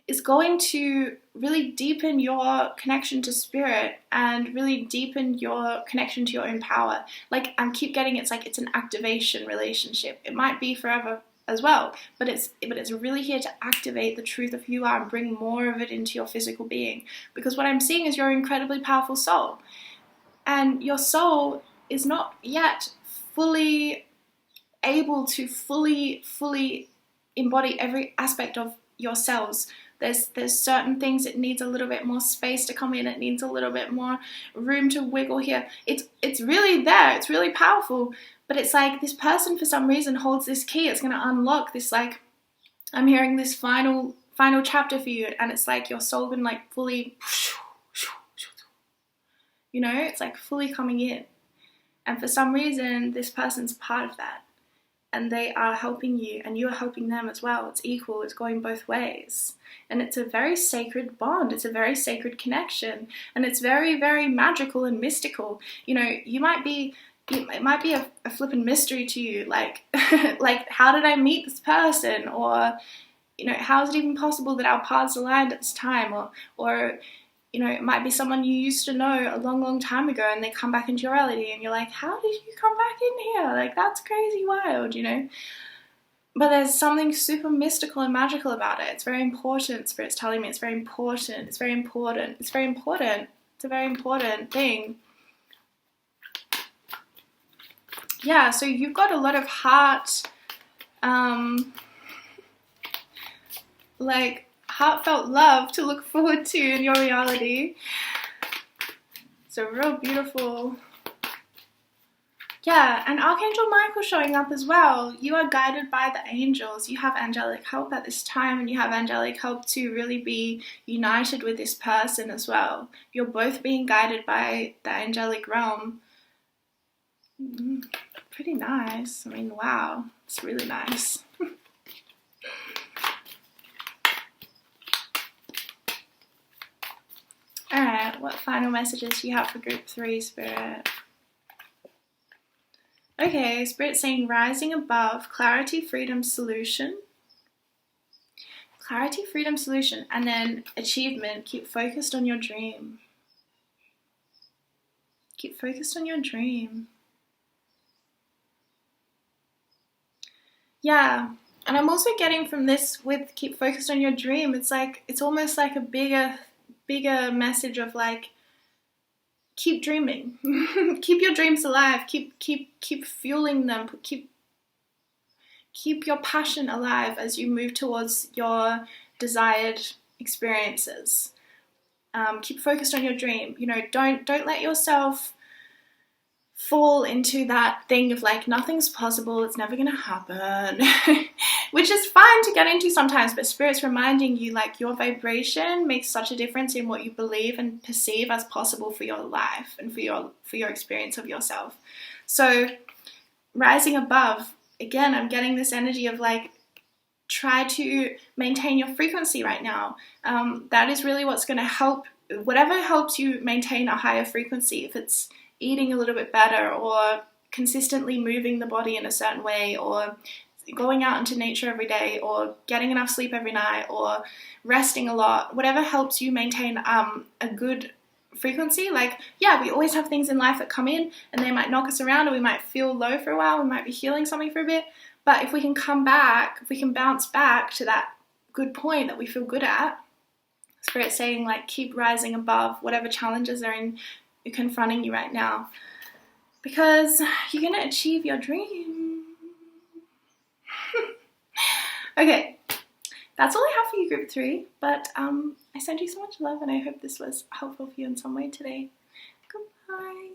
is going to really deepen your connection to Spirit and really deepen your connection to your own power. Like, I keep getting, it's like it's an activation relationship. It might be forever as well, but it's really here to activate the truth of who you are and bring more of it into your physical being. Because what I'm seeing is you're an incredibly powerful soul, and your soul is not yet fully able to fully embody every aspect of your cells. There's certain things it needs a little bit more space to come in. It needs a little bit more room to wiggle here. It's really there. It's really powerful. But it's like this person for some reason holds this key. It's going to unlock this, like, I'm hearing this final chapter for you, and it's like your soul can like fully, it's like fully coming in. And for some reason, this person's part of that. And they are helping you, and you are helping them as well. It's equal, it's going both ways. And it's a very sacred bond, it's a very sacred connection, and it's very, very magical and mystical. It might be a flippin' mystery to you, like, like, how did I meet this person? Or, how is it even possible that our paths aligned at this time? Or it might be someone you used to know a long, long time ago, and they come back into your reality, and you're like, how did you come back in here? Like, that's crazy wild, But there's something super mystical and magical about it. It's very important. Spirit's telling me it's very important. It's very important. It's very important. It's a very important thing. Yeah, so you've got a lot of heart, heartfelt love to look forward to in your reality. So real beautiful. Yeah, and Archangel Michael showing up as well. You are guided by the angels. You have angelic help at this time, and you have angelic help to really be united with this person as well. You're both being guided by the angelic realm. Pretty nice. I mean, wow, it's really nice. Alright, what final messages do you have for group 3, Spirit? Okay, Spirit saying rising above, clarity, freedom, solution. Clarity, freedom, solution. And then achievement, keep focused on your dream. Keep focused on your dream. Yeah, and I'm also getting from this with keep focused on your dream, it's like, it's almost like a bigger message of like, keep dreaming. Keep your dreams alive. Keep fueling them. Keep your passion alive as you move towards your desired experiences. Keep focused on your dream. You know, don't let yourself fall into that thing of like, nothing's possible, it's never gonna happen, which is fine to get into sometimes, but Spirit's reminding you like your vibration makes such a difference in what you believe and perceive as possible for your life and for your experience of yourself. So rising above, again, I'm getting this energy of like, try to maintain your frequency right now. That is really what's going to help, whatever helps you maintain a higher frequency. If it's eating a little bit better, or consistently moving the body in a certain way, or going out into nature every day, or getting enough sleep every night, or resting a lot, whatever helps you maintain a good frequency. Like, yeah, we always have things in life that come in and they might knock us around, or we might feel low for a while, we might be healing something for a bit, but if we can come back, if we can bounce back to that good point that we feel good at, Spirit's saying like, keep rising above whatever challenges are confronting you right now, because you're going to achieve your dream. Okay, that's all I have for you, group 3, but I send you so much love, and I hope this was helpful for you in some way today. Goodbye.